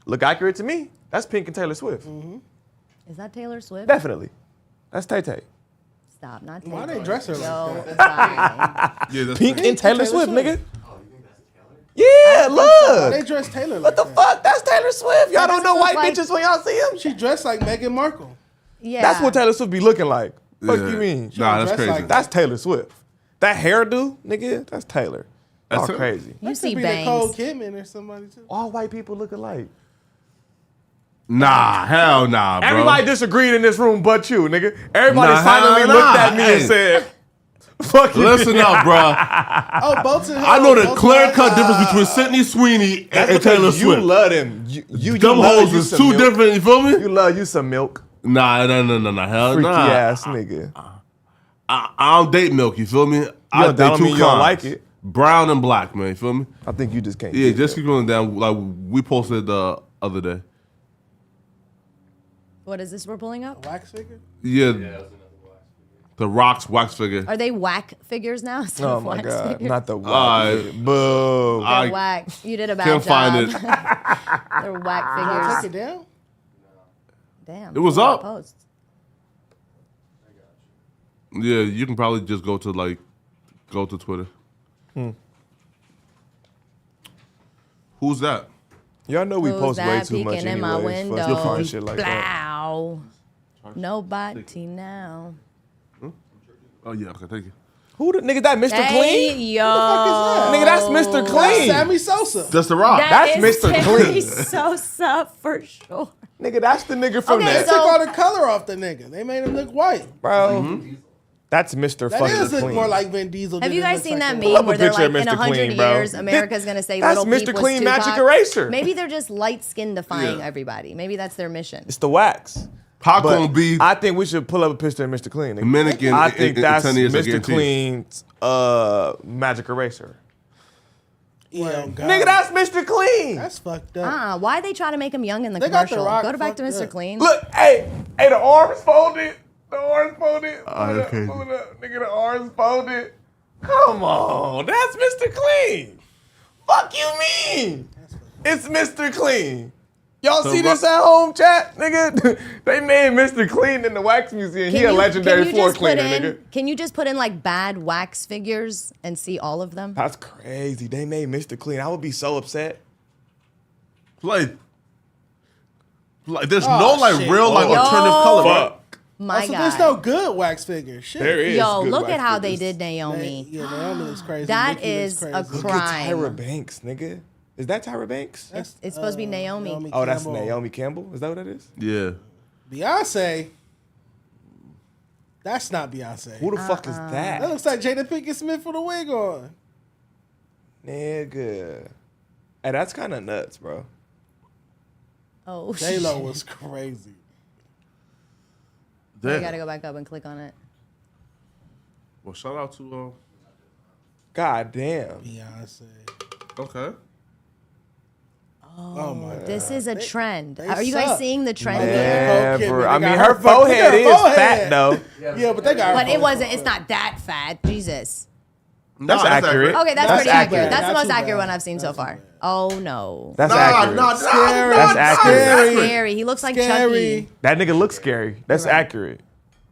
Look accurate to me. That's Pink and Taylor Swift. Is that Taylor Swift? Definitely. That's Tay Tay. Stop, not Why Taylor. they dress her like Yo, that? bye. Yeah, that's Pink and Taylor Swift, Swift. nigga. Yeah, look. They dress Taylor What like the that. fuck? That's Taylor Swift. Y'all don't doesn't know look white like- bitches when y'all see him? She dressed like Meghan Markle. Yeah. That's what Taylor Swift be looking like. Fuck Yeah. you mean? Nah, that's dress crazy. like That's Taylor Swift. That hairdo, nigga, that's Taylor. That's All her? crazy. You That see could be Nicole bangs. Kidman or somebody too. All white people look alike. Nah, hell nah, bro. Everybody disagreed in this room but you, nigga. Everybody Nah, silently hell looked nah. at me and Hey. said, fuck you. Listen up, bro. Oh, Bolton. I know the clear cut difference between Sydney Sweeney That's and Taylor because you Swift. love them. You Them love hoes you is some too milk. different. You feel me? You love you some milk. Nah, hell Freaky nah. ass nigga. I don't date milk. You feel me? I that don't mean you don't like it. Brown and black, man. You feel me? I think you just can't. Yeah, get just that. keep going down. Like we posted the other day. What is this we're pulling up? wax figure. Yeah. The Rock's wax figure. Are they whack figures now? instead Oh of my wax God. figures? Not the Alright. white. Boo. They're I whack. You did a bad can't job. find it. They're whack Take figures. it down. Damn. It was pull up. that post. Yeah, you can probably just go to Twitter. Who's that? Y'all know we Who's post way that too much peeking in my anyways. For us window? to find shit like that. Blow. Nobody now. Oh yeah, okay, thank you. Who the nigga that Mr. Hey, Clean? yo. Nigga, that's Mr. That's Clean. Sammy Sosa. That's the rock. That's is Mr. Sammy Clean. Sosa for sure. Nigga, that's the nigga from Okay, that. They took all the color off the nigga. They made him look white. Bro, that's Mr. That fucking does look Clean. more like Vin Diesel. Have than you it guys looks seen like that the- meme where they're picture like, of in Mr. 100 Clean, bro. years, America's going to say That's Little Mr. Peep was Clean Tupac? Magic Eraser. Maybe they're just light skin defying Yeah. everybody. Maybe that's their mission. It's the wax. Pac But gonna be I think we should pull up a picture of Mr. Clean. Nigga. Dominican. I think in that's 10 years, I Mr. guarantee you. Clean's Magic Eraser. Yeah, God. Nigga, that's Mr. Clean. That's fucked up. Why they try to make him young in the They got The commercial? Rock Go back to fucked Mr. up. Clean. Look, hey, the arms folded. The arms folded. Pull it up, okay. pull it up. Nigga, the arms folded. Come on, that's Mr. Clean. Fuck you mean? It's Mr. Clean. Y'all see this at home, chat? Nigga, they made Mr. Clean in the wax museum. He a legendary floor cleaner, nigga. Can you just put in like bad wax figures and see all of them? That's crazy. They made Mr. Clean. I would be so upset. like there's Oh, no like shit. real like Yo. alternative color. Right? My So God. there's no good wax figure. Shit. There is. Yo, good look wax at how figures. they did Naomi. Yeah, Naomi looks crazy. That Nicki looks is a crazy. Look at Tyra crime. Banks, nigga. Is that Tyra Banks? It's supposed to be Naomi. Oh, that's Campbell. Naomi Campbell? Is that what that is? Yeah. Beyonce. That's not Beyonce. Who the fuck is That that? looks like Jada Pinkett Smith with a wig on. Nigga. Hey, that's kind of nuts, bro. Oh, J-Lo was crazy. You Damn. gotta go back up and click on it. Well, shout out to God damn. Beyonce. okay. Oh my God. This is a trend. they Are you guys suck. seeing the trend Yeah. here? Nicole Never. Kidman, I they mean, got her her fucked- forehead they is got her fat, forehead. though. Yeah, but they got her But it forehead. wasn't. It's not that fat. Jesus. That's Nah, accurate. Okay, that's That's pretty accurate. accurate. That's the Not most too accurate bad. one I've seen so far. Oh no. That's accurate. Scary. That's accurate. Scary. Scary. He looks like Scary. Chucky. That nigga looks scary. That's accurate.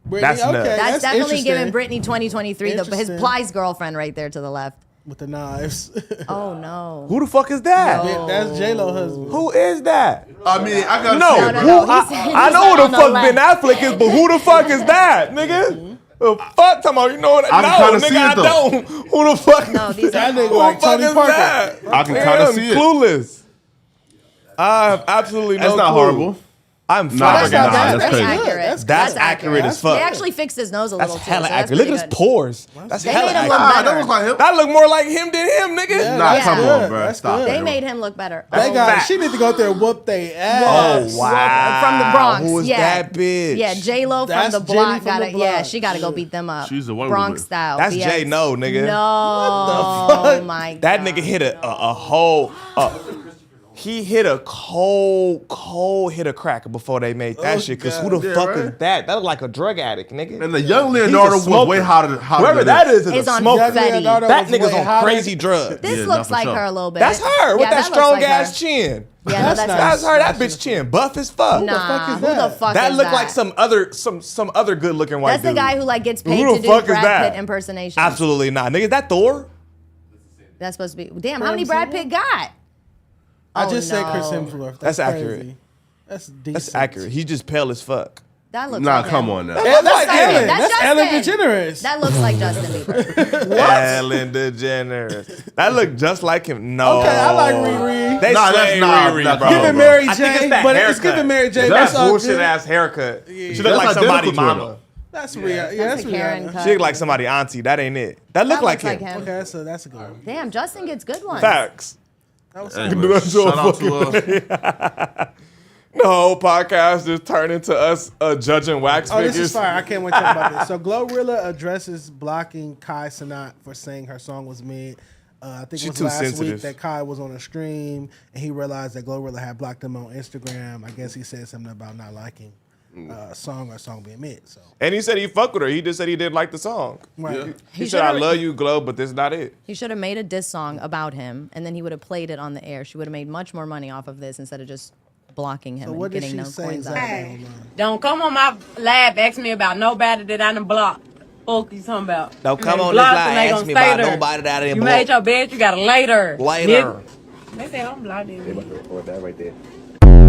Britney, That's nuts. okay, That's definitely interesting. giving Britney 2023 his Interesting. Plies girlfriend right there to the left. With the knives. Oh no. Who the fuck is that? Yeah, that's J-Lo husband. Who is that? I mean, I gotta No, see No, it, no, bro. no. who, He's- I he's know on who the the fuck left. Ben Affleck is, but who the fuck is that, nigga? The fuck? Talking about, you know what? I can No, kinda see nigga, I it, though. don't. Who the fuck? No, these That are. nigga Who the like fuck Tony is Parker. that? I can kinda Damn, see it. Clueless. I have absolutely no That's not clue. horrible. I'm Nah, flabbergasted. that's bad. crazy. accurate. That's accurate as fuck. They actually fixed his nose a That's little too. hella so that's accurate. Look at pretty his good. pores. That's They hella made him accurate. look Nah, that better. looks like him. That look more like him than him, nigga. Yeah, Nah, that's come good. on, bro. That's Stop good. it. They made him look better. They got. fact. She need to go out there and whoop they Oh, ass. wow. From the Bronx. Who is Yeah. that bitch? Yeah, J-Lo from That's the Jenny block from got the it. Yeah, block. she got to go beat them up. She's the Wonder Bronx Woman. style. That's BS. J No, nigga. No. What the fuck? Oh my God. That nigga hit a whole. He hit a cold hit a cracker before they made that Oh, shit. Cause God. who the Yeah, fuck right? is that? That look like a drug addict, nigga. And the young He's a Leonardo was smoker. way hotter Whoever than that this. is It's a on smoker. Fetty. Leonardo That was nigga's way on hotter. crazy drugs. This Yeah, looks not for like sure. her a little bit. That's her with Yeah, that looks strong like ass her. chin. Yeah, no, That's that's not- That's her. her. That bitch chin buff as fuck. Nah, fuck is who the that? fuck That is looked that? like some other good looking white That's dude. the guy who like gets paid Who to the do fuck is Brad that? Pitt impersonations. Absolutely not, nigga. Is that Thor? That's supposed to be. Damn, how many Brad Pitt got? I Oh, just said Chris no. Hemsworth. That's crazy. accurate. That's decent. That's accurate. He's just pale as fuck. That looks Nah, like come him. on now. Yeah, that's like him. Ellen. That's That's Ellen Justin. DeGeneres. That looks like Justin Bieber. Ellen DeGeneres. That looked just like him. No. Okay, I like Riri. They Nah, slay that's not- Riri, that's bro. Giving bro. Mary I think it's J, that but it's haircut. giving Mary J. That's all bullshit good. ass haircut. She look That's like somebody identical to her, mama. though. That's Rihanna. Yeah, That's that's a Karen Rihanna. cut. She look like somebody auntie. That ain't it. That look That like looks him. like him. Okay, that's a good one. Damn, Justin gets good ones. Facts. That was Anyway, That's so shout out to The whole podcast just turned into us judging wax Oh, figures. this is fire. I can't wait to talk about this. So Glorilla addresses blocking Kai Cenat for saying her song was mid. I think She it was too last sensitive. week that Kai was on a stream and he realized that Glorilla had blocked him on Instagram. I guess he said something about not liking a song or a song being mid. So And he said he fucked with her. He just said he didn't like the song. right. He, He said, I should've- love you, Glow, but this is not it. He should have made a diss song about him, and then he would have played it on the air. She would have made much more money off of this instead of just blocking him So and what did getting she no say coins out of it. exactly online? Don't come on my live, ask me about nobody that I done blocked. Fuck you talking about? Don't come You on this blocked live, and they ask gonna me stay about there. nobody that I didn't You block. made your bed, you got to later. Later. They say I'm blocked.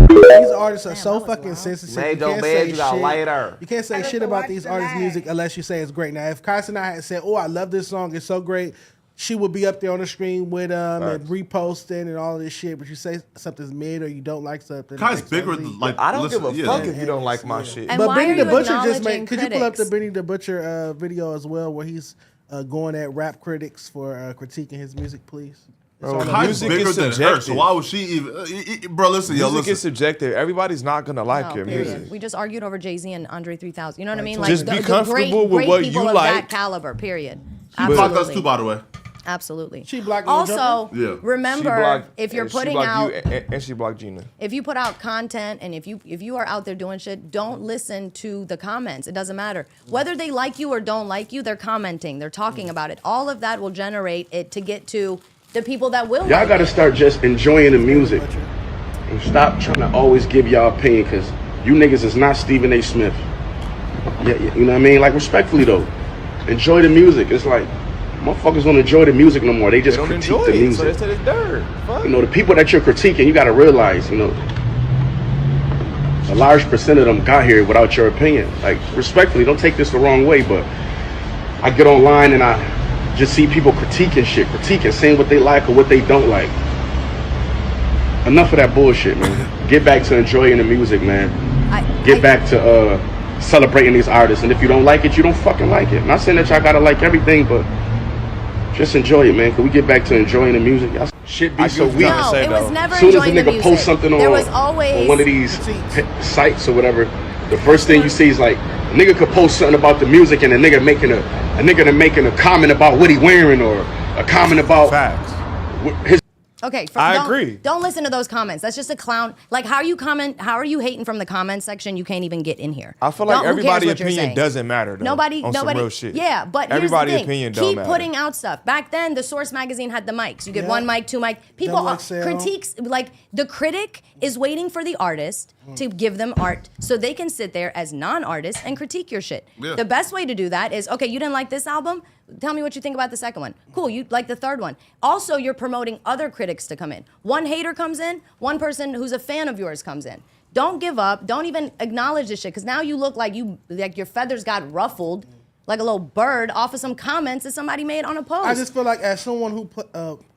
These artists are so fucking sensitive. Made your bed, you got lighter. You can't say shit about these artists' music unless you say it's great. Now, if Kai Cenat had said, "Oh, I love this song, it's so great," she would be up there on the stream with and reposting and all of this shit. But you say something's mid or you don't like something. Kai's bigger than like. I don't give a fuck if you don't like my shit. And But why Benny are the you Butcher just acknowledging made. Could you pull up the critics? Benny the Butcher video as well, where he's going at rap critics for critiquing his music, please? Bro, Kai's music bigger is than her, subjective. so why would she even? Bro, listen, yo, Music listen. is subjective. Everybody's not gonna like No, your period. music. We just argued over Jay-Z and Andre 3000. You know what I mean? Just be comfortable with great what people you of like. that caliber, period. She blocked us Absolutely. too, by the way. Absolutely. She blocked Lil Also, Yeah. remember, if you're putting out, and she blocked Gina. if you put out content and if you are out there doing shit, don't listen to the comments. It doesn't matter. Whether they like you or don't like you, they're commenting, they're talking about it. All of that will generate it to get to the people that will Y'all like gotta it. start just enjoying the music and stop trying to always give y'all opinion, because you niggas is not Stephen A. Smith. Yeah, you know what I mean? Like, respectfully though, enjoy the music. It's like motherfuckers don't enjoy the music no more. They They just don't critique enjoy the it, music. so they said it's dirt. Fuck. You know, the people that you're critiquing, you gotta realize, you know, a large percent of them got here without your opinion. Like, respectfully, don't take this the wrong way, but I get online and I just see people critiquing, saying what they like or what they don't like. Enough of that bullshit, man. Get back to enjoying the music, man. Get back to celebrating these artists. And if you don't like it, you don't fucking like it. Not saying that y'all gotta like everything, but just enjoy it, man. Can we get back to enjoying the music? Y'all shit be so weak. No, say, it was though. never As soon as a enjoying the nigga music. post something there on, was always on one of these sites or whatever, the first thing you see is like, a nigga could post something about the music and a nigga making a comment about what he wearing or a comment about Facts. his. Okay, I agree. Don't listen to those comments. That's just a clown. Like, how are you hating from the comment section? You can't even get in here. I feel like Who cares everybody's what you're opinion saying? doesn't matter though. Nobody. on some real shit. Yeah, but everybody's here's the thing. opinion don't Keep matter. putting out stuff. Back then, the Source magazine had the mics. You get one mic, two mic. People Double XL. critiques, like the critic is waiting for the artist to give them art so they can sit there as non-artists and critique your shit. Yeah. The best way to do that is, okay, you didn't like this album? Tell me what you think about the second one. Cool, you like the third one. Also, you're promoting other critics to come in. One hater comes in, one person who's a fan of yours comes in. Don't give up. Don't even acknowledge this shit, because now you look like your feathers got ruffled like a little bird off of some comments that somebody made on a post. I just feel like as someone who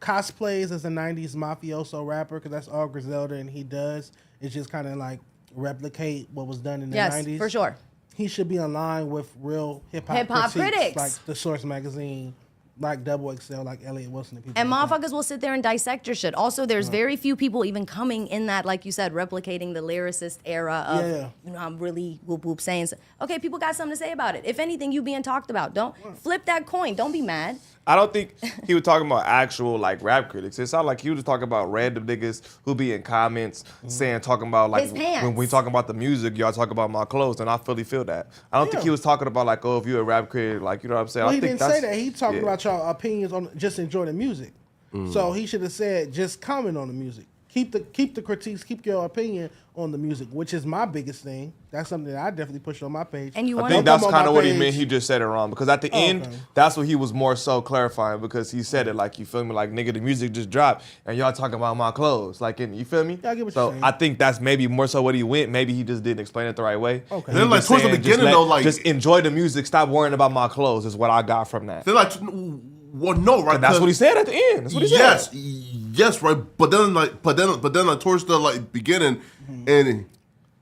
cosplays as a 90s mafioso rapper, because that's all Griselda and he does, it's just kind of like replicate what was done in the 90s. Yes, for sure. He should be in line with real hip-hop critics. like the Source magazine, like Double XL, like Elliot Wilson. And people And like that. motherfuckers will sit there and dissect your shit. Also, there's very few people even coming in that, like you said, replicating the lyricist era of, you know, I'm really whoop whoop saying so. Okay, people got something to say about it. If anything, you being talked about. Don't flip that coin. Don't be mad. I don't think he was talking about actual like rap critics. It sounded like he was just talking about random niggas who be in comments talking about like His pants. when we talking about the music, y'all talk about my clothes, and I fully feel that. I don't think he was talking about like, oh, if you're a rap critic, like, you know what I'm saying. Well, I he think didn't say that's- that. He talking yeah. about y'all opinions on just enjoy the music. So he should have said just comment on the music. Keep the critiques. Keep your opinion on the music, which is my biggest thing. That's something that I definitely push on my page. And you I want think to that's come on kind of my what he page. meant. He just said it wrong because at the end, okay. that's what he was more so clarifying because he said it like, you feel me, like, nigga, the music just dropped and y'all talking about my clothes, like, and you feel me? Yeah, I get what so you're saying. I think that's maybe more so what he went. Maybe he just didn't explain it the right way. Okay. He Then, like, just towards the saying, beginning, though, like- just enjoy the music. Stop worrying about my clothes is what I got from that. They're like, well, no, right? And that's what he said at the end. That's what he said. Yes, right. But then, like towards the like beginning, and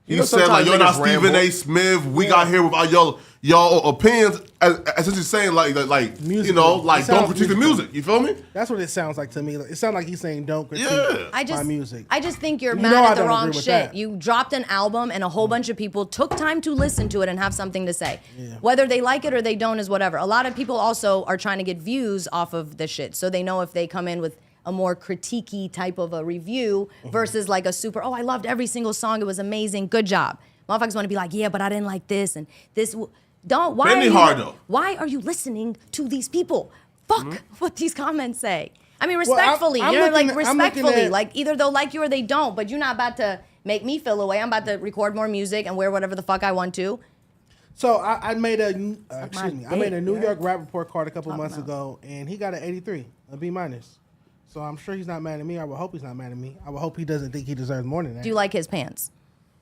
he You know, said like, sometimes "You're not niggas Stephen ramble. A. Smith. We got here with y'all opinions." Essentially saying like you Musical. know, like It don't sounds critique the musical. music. You feel me? That's what it sounds like to me. It sounds like he's saying don't critique Yeah. my music. I just think you're You mad know I at the don't wrong agree with shit. that. You dropped an album and a whole bunch of people took time to listen to it and have something to say. Whether they like it or they don't is whatever. A lot of people also are trying to get views off of the shit. So they know if they come in with a more critiquey type of a review versus like a super, oh, I loved every single song. It was amazing. Good job. Motherfuckers want to be like, yeah, but I didn't like this and this. Don't. Why Benny are you, hard, though. Why are you listening to these people? Fuck what these comments say. I mean, I'm respectfully, you know, looking like at- I'm looking respectfully, at- like either they'll like you or they don't. But you're not about to make me feel away. I'm about to record more music and wear whatever the fuck I want to. So I made a I made a New dick, York Rap Report card a couple months ago, and he got an 83, a B minus. So I'm sure he's not mad at me. I would hope he's not mad at me. I would hope he doesn't think he deserves more than that. Do you like his pants?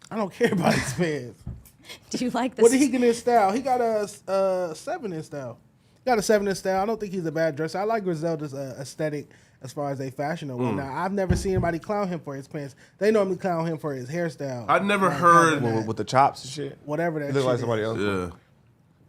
I don't care about his pants. Do you like this? What did he get in style? He got a 7 in style. He got a 7 in style. I don't think he's a bad dresser. I like Griselda's aesthetic as far as they fashion or whatnot. I've never seen anybody clown him for his pants. They normally clown him for his hairstyle. I never heard with the chops and shit. Whatever that He look like shit somebody is. else. Yeah.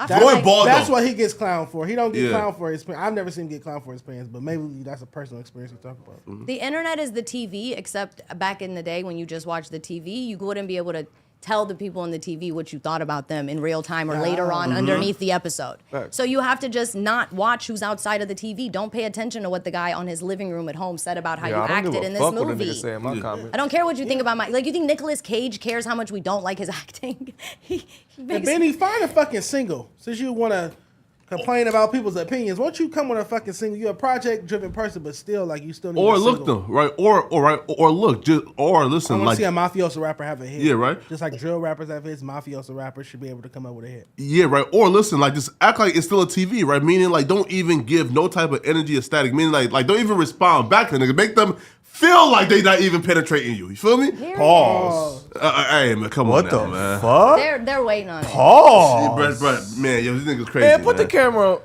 I feel Going like- bald That's though. what he gets clowned for. He don't get Yeah. clowned for his pants. I've never seen him get clowned for his pants, but maybe that's a personal experience we talk about. The internet is the TV, except back in the day when you just watched the TV, you wouldn't be able to tell the people on the TV what you thought about them in real time or later on underneath the episode. Right. So you have to just not watch who's outside of the TV. Don't pay attention to what the guy on his living room at home said about how you I don't acted give a in this fuck what a movie. nigga say in my comments. I don't care what you think about my, like, you think Nicolas Cage cares how much we don't like his acting? he And makes Benny, find a fucking single. Since you want to complain about people's opinions, why don't you come with a fucking single? You're a project-driven person, but still, like, you still need Or a look single. them, right? Or look, just or I listen, want to like see a mafioso rapper have a hit. Yeah, right. Just like drill rappers have hits, mafioso rappers should be able to come up with a hit. yeah, right. Or listen, like just act like it's still a TV, right? Meaning like don't even give no type of energy or static. Meaning like don't even respond back to the nigga. Make them feel like they not even penetrating you. You feel me? Period. Pause. Hey man, come on now, man. fuck? They're waiting on it. Pause. Brett, man, yo, these niggas crazy. Man, put the man. camera on.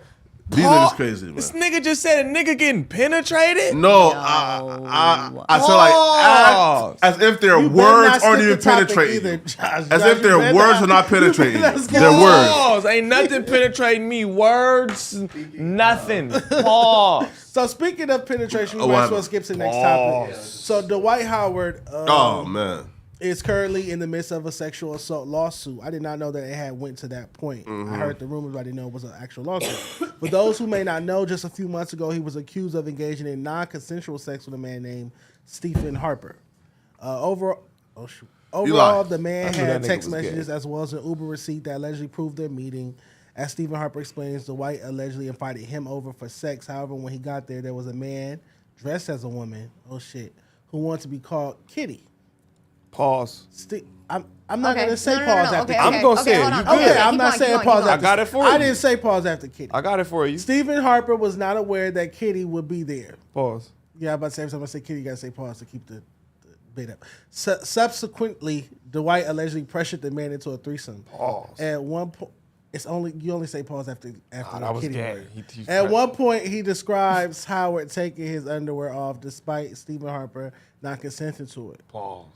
These niggas crazy, man. This nigga just said a nigga getting penetrated? No, I feel like act as if their You better not words aren't skip even the topic penetrating. either, you. Josh. As Josh, if you their better words not- are not you penetrating. better skip Their the words. Pause. Ain't nothing penetrating me. Words, nothing. Pause. So speaking of penetration, we Oh, might what as well happened? skip to the next topic. So Dwight Howard Oh man. is currently in the midst of a sexual assault lawsuit. I did not know that it had went to that point. I heard the rumors, but I didn't know it was an actual lawsuit. For those who may not know, just a few months ago, he was accused of engaging in non-consensual sex with a man named Stephen Harper. Overall, the man I knew had that nigga text was gay. messages as well as an Uber receipt that allegedly proved their meeting. As Stephen Harper explains, Dwight allegedly invited him over for sex. However, when he got there was a man dressed as a woman, who wanted to be called Kitty. Pause. I'm not Okay. going to say No, pause no, after okay, Kitty. I'm gonna say it. hold You on. good. Okay, keep I'm not going, saying keep pause going. after I got it for I you. didn't say pause after Kitty. I got it for you. Stephen Harper was not aware that Kitty would be there. Pause. Yeah, I'm about to say every time I say Kitty, you got to say pause to keep the bit up. Subsequently, Dwight allegedly pressured the man into a threesome. Pause. At one point, you only say pause after that the was Kitty gay. word. He At one point, he describes Howard taking his underwear off despite Stephen Harper not consenting to it. Pause.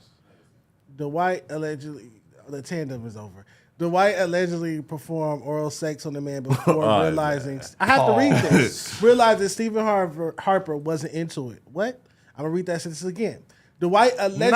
Dwight allegedly, the tandem is over. Dwight allegedly performed oral sex on the man before realizing, I have to read this, realizing Stephen Harper wasn't into it. What? I'm going to read that sentence again. Dwight allegedly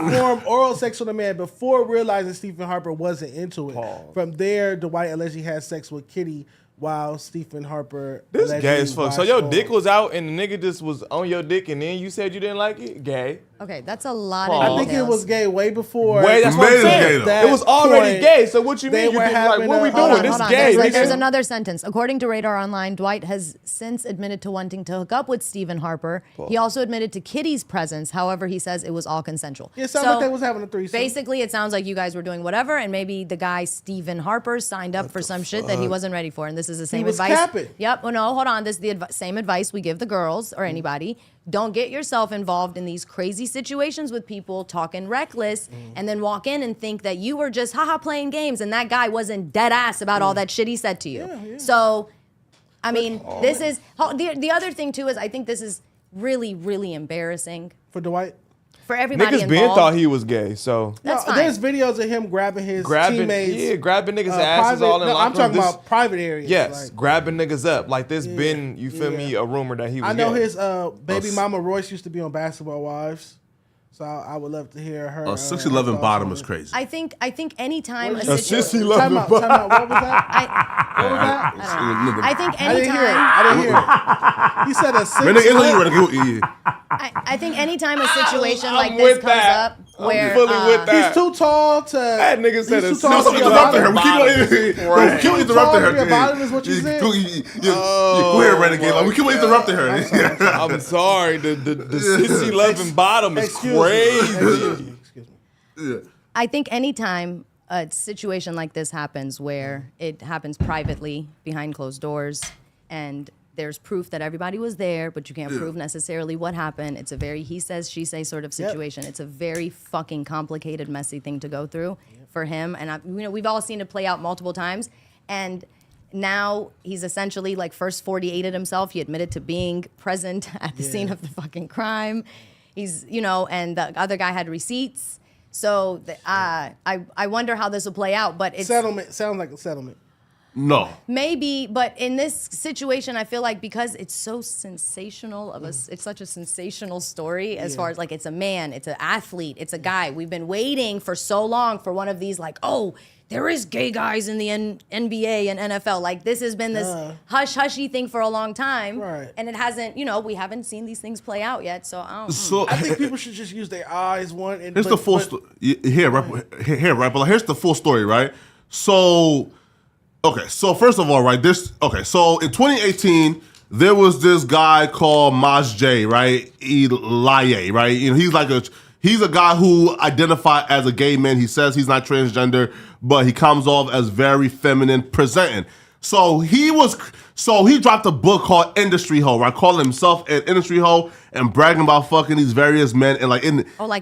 performed oral sex on the man before realizing Stephen Harper wasn't into it. Pause. From there, Dwight allegedly had sex with Kitty while Stephen Harper This allegedly gay as fuck. So watched your on. dick was out and the nigga just was on your dick and then you said you didn't like it? Gay. Okay, that's a lot Pause. of I think it details. was gay way before. Wait, that's what I'm Made it gay, saying. though. It was already point, gay. So what you they mean? You were didn't like, having what we a- doing? Hold on, This Hold on, gay. there's nigga. another sentence. According to Radar Online, Dwight has since admitted to wanting to hook up with Stephen Harper. He also admitted to Kitty's presence. However, he says it was all consensual. It sounded like they was having a threesome. Basically, it sounds like you guys were doing whatever, and maybe the guy Stephen Harper signed up for some shit that he wasn't ready for. And this is the same was advice. capping. Yep. Well, no, hold on. This is the same advice we give the girls or anybody. Don't get yourself involved in these crazy situations with people talking reckless and then walk in and think that you were just playing games and that guy wasn't dead ass about all that shit he said to you. So, I mean, this is the other thing too is I think this is really, really embarrassing For Dwight? for everybody Niggas involved. been thought he was gay, so. That's fine. There's videos of him grabbing his teammates. grabbing niggas' asses all in I'm locker talking room. This- about private areas. Yes, like- grabbing niggas up. Like this been, you feel me, a rumor that he was I know gay. his baby mama Royce used to be on Basketball Wives, so I would love to hear her. A 6'11" thoughts bottom on is it. crazy. I think anytime What a is it? situation. sissy Time loving out, time out. What was that? What was that? I think I didn't hear it. anytime. I didn't hear it. He said a six. Man, they Italy running good. I think anytime a situation I'm like with this comes that. up I'm where fully with that. He's too tall to. That nigga said he's a too tall to be a interrupting her. bottom. We keep on interrupting her. Tall to be a bottom is what you said? Go ahead, Renegade. Like, we keep on interrupting her. I'm sorry, the sissy loving bottom is crazy. Excuse me. I think anytime a situation like this happens where it happens privately behind closed doors and there's proof that everybody was there, but you can't prove necessarily what happened. It's a very he says, she says sort of situation. It's a very fucking complicated, messy thing to go through for him. And we've all seen it play out multiple times. And now he's essentially like first 48'd himself. He admitted to being present at the scene of the fucking crime. He's, and the other guy had receipts. So I wonder how this will play out. But it's settlement sounds like a settlement. No. Maybe, but in this situation, I feel like because it's so sensational it's such a sensational story as far as like it's a man, it's an athlete, it's a guy. We've been waiting for so long for one of these like, oh, there is gay guys in the NBA and NFL. Like this has been this hush-hushy thing for a long time. Right. And it hasn't, we haven't seen these things play out yet. So I don't I think people should just use their eyes. Here's the full story. Here, right? But here's the full story, right? So... Okay, so first of all, right, so in 2018, there was this guy called Maj J, right? Elie, right? He's a guy who identified as a gay man. He says he's not transgender, but he comes off as very feminine presenting. So he dropped a book called Industry Hoe, right? Calling himself an industry hoe and bragging about fucking these various men and like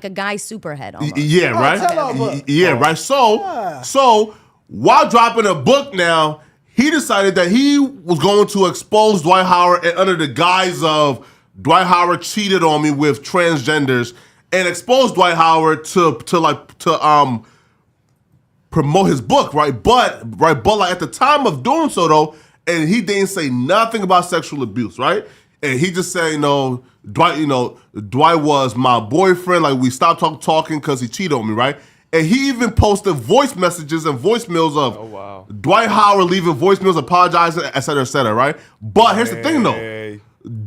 a guy superhead almost. Yeah, right? Yeah, right. So while dropping a book now, he decided that he was going to expose Dwight Howard and under the guise of Dwight Howard cheated on me with transgenders and expose Dwight Howard to promote his book, right? But like at the time of doing so though, and he didn't say nothing about sexual abuse, right? And he just said, Dwight was my boyfriend. Like we stopped talking because he cheated on me, right? And he even posted voice messages and voicemails of Dwight Howard leaving voicemails, apologizing, et cetera, right? But here's the thing, though.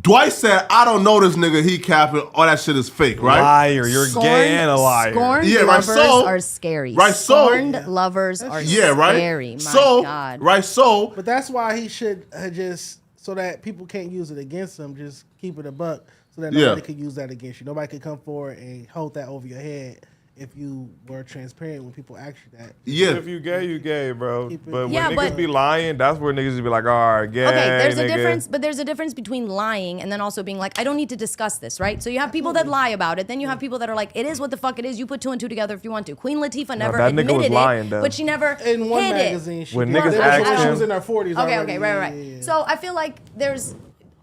Dwight said, I don't know this nigga, he capping, all that shit is fake, right? Liar, you're gay and a liar. Scorned lovers are scary. Right, Scorned lovers are scary. My God. Right, so. But that's why he should just, so that people can't use it against him, just keep it a buck so that nobody could use that against you. Nobody could come forward and hold that over your head. If you were transparent when people ask you that. Yeah. If you gay, bro. But when niggas be lying, that's where niggas be like, all right, gay. Okay, there's a difference between lying and then also being like, I don't need to discuss this, right? So you have people that lie about it. Then you have people that are like, it is what the fuck it is. You put 2 and 2 together if you want to. Queen Latifah never admitted it, lying, though. but she never in one hid magazine. It. When niggas asked she was in her 40s. Okay, right. Yeah. So I feel like there's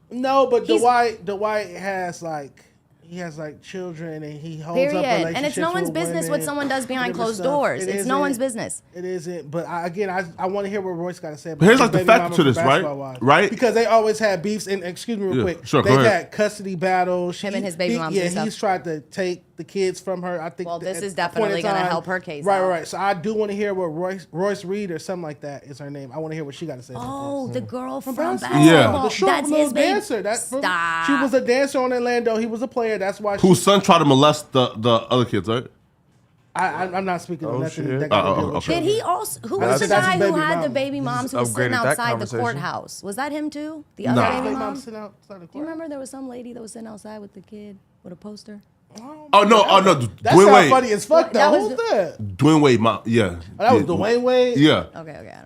but Dwight has like. He has like children and he holds up relationships. And it's no one's business what someone does behind closed doors. It's no one's business. It isn't. But I want to hear what Royce got to say about But here's like the fact to this, right? Because they always had beefs. And excuse me real quick. Sure, they've had custody battles. Him and his baby moms. Yeah, he's tried to take the kids from her. I think. Well, this is definitely going to help her case. Right. So I do want to hear what Royce Reed or something like that is her name. I want to hear what she got to say. Oh, the girl from basketball. Yeah, the short That's little his baby. dancer. Stop. She was a dancer on Orlando. He was a player. That's why. Whose son tried to molest the other kids, right? I'm not speaking of nothing. Shit. That got to do with Did he also? Who was the guy who had the baby moms who was sitting outside the courthouse? Was that him too? The other baby mom? Do you remember there was some lady that was sitting outside with the kid with a poster? Oh no! That's Dwayne Wade. funny as fuck though. Who's that? Dwayne Wade, yeah. Oh, that was Dwayne Wade. Yeah.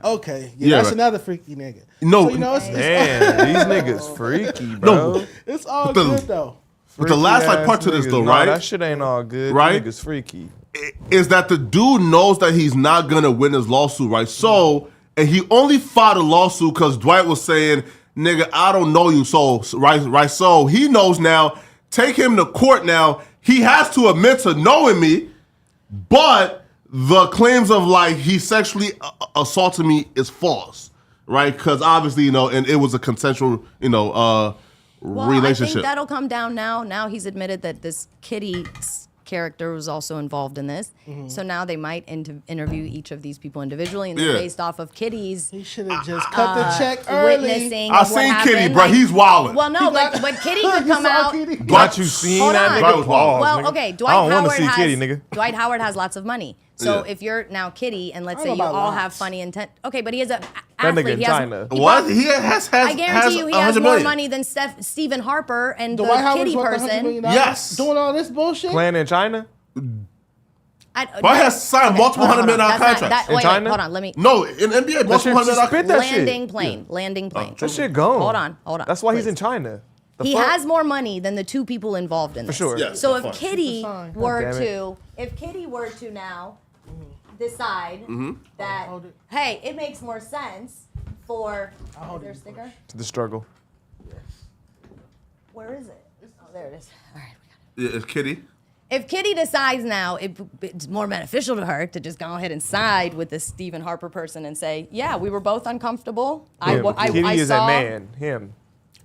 Okay. Yeah, that's another freaky nigga. No, so, man, these niggas freaky, bro. No, it's all good though. But the last part to this though, right? That shit ain't all good. Right? Niggas freaky. Is that the dude knows that he's not gonna win his lawsuit, right? So, and he only filed a lawsuit because Dwight was saying, "Nigga, I don't know you." So, right. So he knows now. Take him to court now. He has to admit to knowing me, but the claims of like he sexually assaulted me is false, right? Because obviously, and it was a consensual, relationship. I think that'll come down now. Now he's admitted that this Kitty character was also involved in this. Mm-hmm. So now they might interview each of these people individually, and they're based off of Kitty's. He should have just cut the check early. Witnessing I seen Kitty, bro. He's wilding. Well, no, but Kitty could come out. Got you seen that nigga? Well, okay, Dwight Howard has lots of money. So if you're now Kitty, and let's say you all have funny intent. Okay, but he has an athlete. That nigga in China. What? He has I guarantee you he has more money than Stephen Harper and the Kitty person. Yes. Doing all this bullshit? Playing in China? Why has signed multiple $100 million contracts? In China? Hold on, let me. No, in NBA, multiple $100 million. Spit that shit. Landing plane. That shit gone. Hold on. That's why he's please. in China. He has more money than the two people involved in this. For sure. Yeah, So that's if fine. Kitty were damn it. to now decide that, hey, it makes more sense for, is there a sticker? The struggle. Where is it? Oh, there it is. All right, we got it. Yeah, it's Kitty. If Kitty decides now it's more beneficial to her to just go ahead and side with this Stephen Harper person and say, yeah, we were both uncomfortable. Kitty I is saw, a man. Him.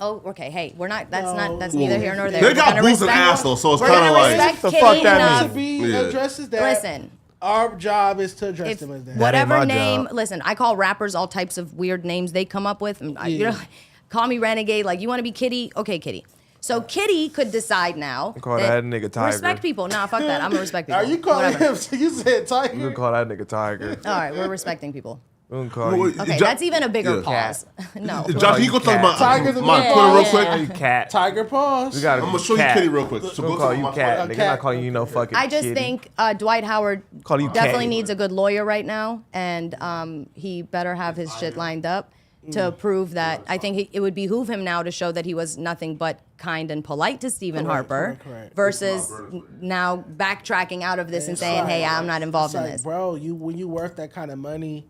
Oh, okay. Hey, we're not. That's neither here nor there. They We're got gonna boobs and respect- ass though, so it's We're kind gonna of like. respect So Kitty fuck that enough. To be Yeah. addresses that. Listen, Our job is to address if them as that. ain't whatever my name, job. listen, I call rappers all types of weird names they come up with. You know, call me renegade. Like you want to be Kitty? Okay, Kitty. So Kitty could decide now. Call that nigga Tiger. Respect people. Nah, fuck that. I'm gonna respect people. Are you calling Whatever. him? You said We Tiger. gonna call that nigga Tiger. All right, we're respecting people. We gonna call you. Okay, Jo- that's even a bigger yeah. pause. No. Josh, you go talk about Tiger's a my man. Twitter real Yeah. quick. Call you cat. Tiger paws. We gotta I'm gonna show you cat. Kitty real quick. So We go gonna call to you my cat. Twitter. Nigga not calling you no fucking I just kitty. think Dwight Howard Call you definitely Cat. needs a good lawyer right now, and he better have his shit lined up to prove that. I think it would behoove him now to show that he was nothing but kind and polite to Stephen Harper, correct. versus now backtracking out of this and saying, like- "Hey, I'm not involved It's in like, this." bro, when you worth that kind of money,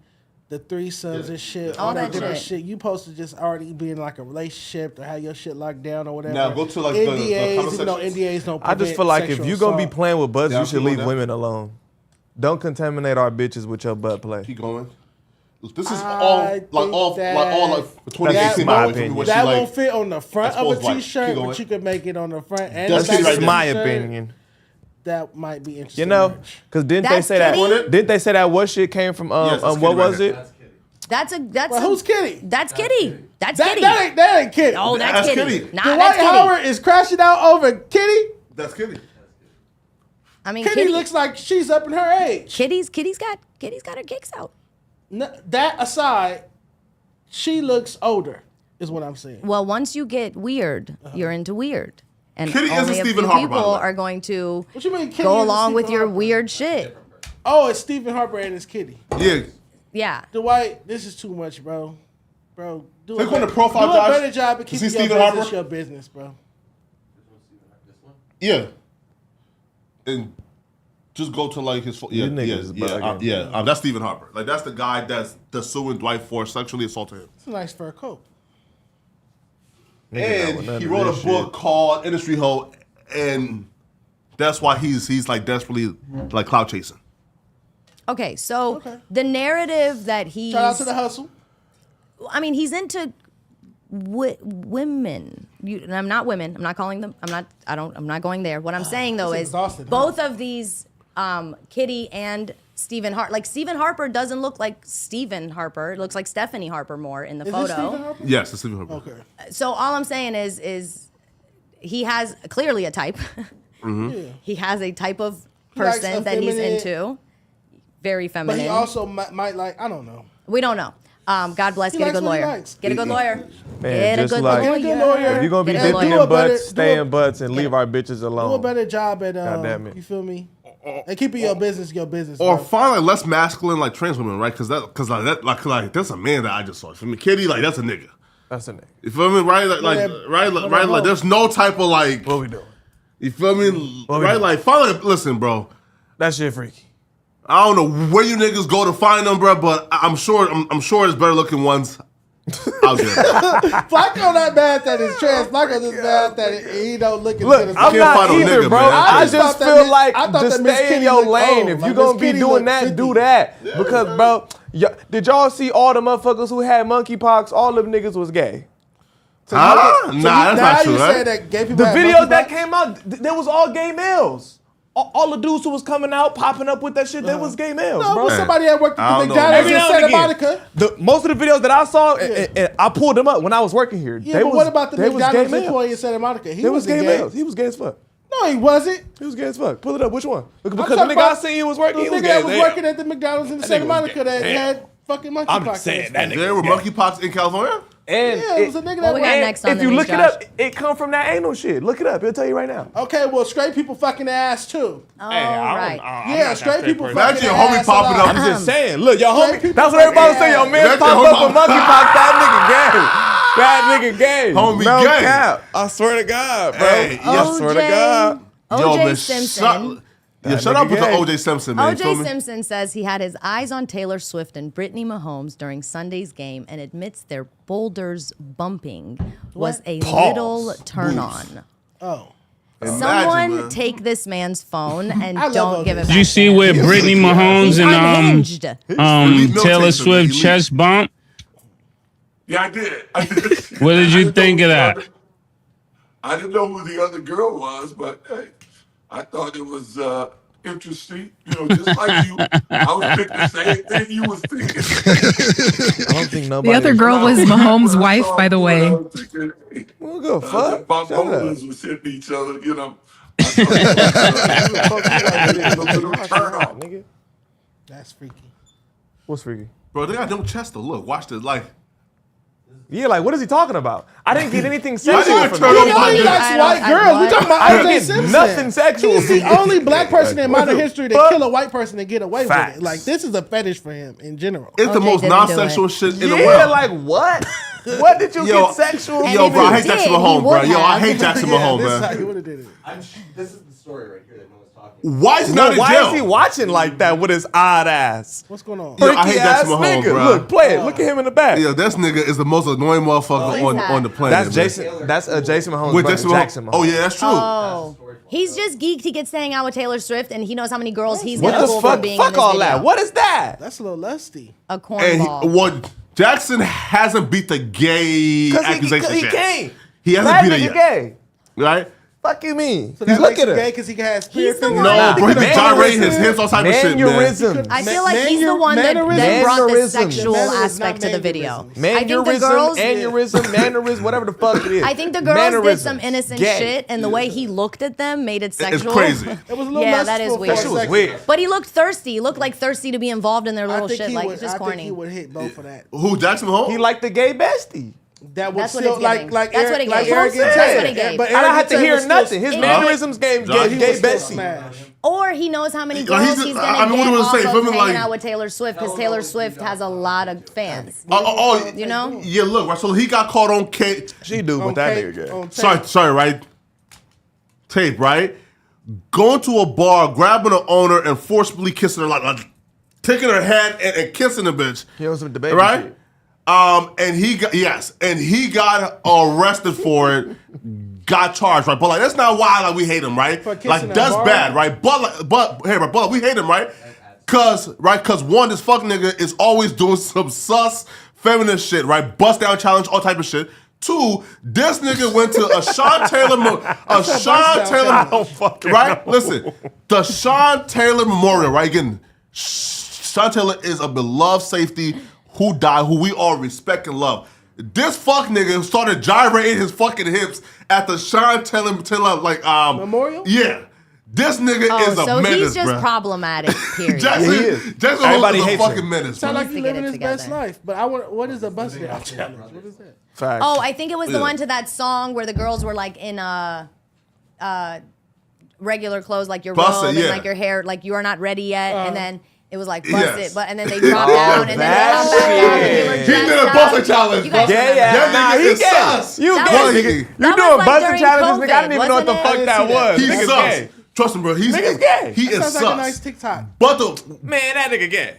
the threesomes and shit, All all that that different shit. shit, you supposed to just already be in like a relationship or have your shit locked down or whatever. Now go to, like, the NDAs, comment even though sections. NDAs don't. I just prevent feel like if sexual you're gonna be assault. playing with butts, Yeah, you should keep leave going women alone. Don't contaminate our bitches with your butt play. Keep going. This is all I like think all that- like all like 2018 my by the way, opinion. what she That like. won't fit on the front of a exposed white. t-shirt, Keep but going. you could make it on the front and That's the back Kitty right of there. the My shirt. opinion. That might be interesting. You know, merch. because didn't That's they say Kitty? that? Didn't they say that what shit came from Yes, that's what Kitty right was here. it? Well, who's Kitty? That's Kitty. That's That, Kitty. that ain't Kitty. Oh, that's That's Kitty. Kitty. Nah, Dwight that's Kitty. Howard is crashing out over Kitty. That's Kitty. I mean, Kitty looks like she's up in her age. Kitty's got her kicks out. That aside, she looks older, is what I'm saying. Well, once you get weird, you're into weird. And Kitty isn't only a Stephen few Harper, by the people way. are going to What you mean Kitty go isn't along with Stephen your Harper? weird shit. Oh, it's Stephen Harper and it's Kitty. Yeah. Yeah. Dwight, this is too much, bro. Bro, do Click a on the profile, do Josh. a better job of You see keeping your Stephen business Harper? your business, bro. Yeah. And just go to like his You niggas is bugging. that's Stephen Harper. Like that's the guy that's suing Dwight for sexually assaulting him. It's a nice fur coat. Nigga not with And none he of wrote this a book shit. called Industry Ho, and that's why he's like desperately like clout chasing. Okay, so the narrative that he's Shout out to the hustle. I mean, he's into women. And I'm not women. I'm not calling them. I'm not going there. What I'm saying though It's is exhausted, huh? both of these, Kitty and Stephen Harper. Like Stephen Harper doesn't look like Stephen Harper. It looks like Stephanie Harper more in the Is photo. this Stephen Harper? Yes, it's Stephen Harper. Okay. So all I'm saying is he has clearly a type. Yeah. He has a type of He likes person that he's effeminate- into. Very But feminine. he also might like, I don't know. We don't know. God bless. He Get a likes good what he lawyer. likes. Get a good lawyer. Man, Get a just good like- lawyer. Get a good lawyer. If you're gonna be Get a dipping lawyer. in butts, Do stay a- in butts, and leave our bitches Do a alone. better job at, damn it. you feel me? And keeping your business, Or bro. find like less masculine like trans women, right? Because that's a man that I just saw. For me, Kitty, like that's a nigga. That's a nigga. You feel me? Right? Like there's no type of like. What we doing? You feel me? What we Right? doing? Like finally, listen, bro. That shit freaky. I don't know where you niggas go to find them, bro, but I'm sure there's better looking ones out there. Flacco not bad that it's trans. Flacco just bad that he don't look as good Look, as I'm can't not find no either, nigga, bro. man. I I just thought that feel Miss- like I thought just that Miss stay in Kitty your looked lane. old. If Like, you gonna Miss be Kitty doing looked that, 50. do that. Because, bro, did y'all see all the motherfuckers who had monkeypox? All them niggas was gay. Huh? Nah, that's not true, you right? say that gay people The have videos that monkeypox? came out, they was all gay males. All the dudes who was coming out, popping up with that shit, they was gay males, No, bro. but somebody had worked I at don't the know. McDonald's Every in now and Santa again. Monica. Most of the videos that I saw, and I pulled them up when I was working here. Yeah, they but was, what about the they was gay McDonald's males. employee in Santa Monica? He They was wasn't gay males. He was gay as fuck. No, he wasn't. He was gay as fuck. Pull it up. Which one? Because I'm the talking nigga I about seen he was working, The he was nigga gay. that as was hell. working at the McDonald's in Santa nigga was Monica gay. that Damn. had fucking monkeypox. I'm just saying, that nigga There were gay. monkeypox in California? And Yeah, it was a nigga What that we got and next on if the you news, look it Josh? up, it come from that anal shit. Look it up. It'll tell you right now. Okay, well, straight people fucking their ass too. All right. Yeah, straight people fucking Imagine their your homie ass popping a lot. up. I'm just saying. Look, your Straight homie. people That's what everybody say. fucking Your ass. man That's pop your up homie. with monkeypox. That nigga gay. That nigga gay. Homie no gay. cap. I swear to God, bro. Hey, I swear to God. OJ Simpson. Shut up with the OJ Simpson, man. Feel OJ me? Simpson says he had his eyes on Taylor Swift and Brittany Mahomes during Sunday's game and admits their boulders bumping was a little turn on. Oh. Someone man. take this man's phone and love don't give OJ. it back. Did you see where Brittany Mahomes He's unhinged. and Taylor Swift chest bump? Yeah, I did. What did you think of that? I didn't know who the other girl was, but hey, I thought it was interesting. You know, just like you, I was thinking the same thing you was thinking. I don't think nobody. The other girl was Mahomes' wife, by the way. Well, good fuck. My Shut up. boulders was hitting each other, you know. I thought it was a little turn on. Nigga. That's freaky. What's freaky? Bro, they got no chest though. Look, watch this. Like, Yeah, like what is he talking about? I didn't get anything I sexual didn't from turn You on that. know he my likes I white don't- girls. We talking about I OJ didn't get Simpson. nothing sexual. He's the only black person in modern history that fuck? kill a white person and get away with Facts. it. Like, this is a fetish for him in general. It's the OJ most didn't non-sexual do shit in the Yeah, world. like what? What did you Yo, get sexual? And Yo, if bro, he I hate did, Jackson he Mahomes, bro. would Yo, I have. hate Jackson Yeah, Mahomes, this is how man. you would have did it. This is the story right here that no one's talking. Why is he not in Why jail? is he watching like that with his odd ass? What's going on? Yo, I hate Freaky Jackson ass Mahomes, nigga. bro. Look, play it. Look at him in the back. Yo, this nigga is the most annoying motherfucker Who is that? on the planet. That's man. Jason. That's Jason Mahomes. With brother, Jackson Jackson Mahomes. Mahomes. Oh yeah, that's true. Oh. He's just geeked. He gets to hang out with Taylor Swift, and he knows how many girls he's What gonna the pull from fuck? being in Fuck this all video. that. What is that? That's a little lusty. A And cornball. what Jackson hasn't beat the gay accusations he yet. can't. He hasn't That beat it nigga yet. gay. Right? Fuck you mean? So that Look makes at him gay her. because he has He's the fingers. one. No, bro, he been Mannerism. gyrating his hips, all type of shit, man. Mannerism. I feel like he's the one that Mannerism. brought the Mannerism. sexual Mannerism, aspect not to the video. mannerism. I think the Mannerism, girls. aneurysm, mannerism, whatever the fuck it is. I think the girls did Mannerisms. some innocent Gay. shit, and the way he looked at them made it It's sexual. crazy. It was a little Yeah, that is lustful weird. for a That shit was second. weird. But he looked thirsty. He looked like thirsty to be involved in their little shit. Like, it's just I think he corny. would hit both for that. Who, Jackson Mahomes? He like the gay bestie. That would That's what still it's like giving. like That's Eric, what it like gave. Eric That's Tay. what it gave. But I don't Eric have to Tay hear was still nothing. His smash. mannerisms gave Josh, gay He was still bestie. smash. Or he knows how many Like, girls he's- he's I gonna mean, what get do you off say? of Feel me, hanging like- out with Taylor Swift, because Taylor Swift has a lot of fans. You know? Yeah, look, right, so he got caught on Kate. She do, but On that tape- nigga gay. on tape. Sorry, right? Tape, right? Going to a bar, grabbing an owner, and forcibly kissing her, like taking her hand and kissing the bitch. He on some debate Right? shit. And he got arrested for it, got charged, right? But like that's not why like we hate him, right? For kissing Like a that's bar? bad, right? But we hate him, right? Cause one, this fuck nigga is always doing some sus feminist shit, right? Bust down challenge, all type of shit. Two, this nigga went to a Sean Taylor, I don't fucking right? know. Listen, the Sean Taylor Memorial, right? Again, Sean Taylor is a beloved safety who died, who we all respect and love. This fuck nigga started gyrating his fucking hips at the Sean Taylor Memorial? Yeah. This nigga is a so menace, he's just bruh. problematic, period. Jackson, Yeah, he is. Jackson Everybody is a hates him. fucking menace. Sound bruh. like to he's get living it his best together. life. But I want. What is a bust down challenge? What is that? Facts. Oh, I think it was the Yeah. one to that song where the girls were like in regular clothes, like your Bust it, robe yeah. and like your hair, like you are not ready yet, and then it was like bust Yes. it, but and then they dropped down and then they that come back out and they shit. were He dressed did a up. busting challenge, You guys bro. Gay remember ass. that? That Nah, nigga he is gay. sus. You That gay. was- nigga. that You was doing like busting during challenges, nigga. I didn't COVID, even know what the wasn't fuck it? that was. He's Nigga sus. gay. Trust me, bro. He's Nigga's gay. He That is sounds sus. like a nice TikTok. But the Man, that nigga gay.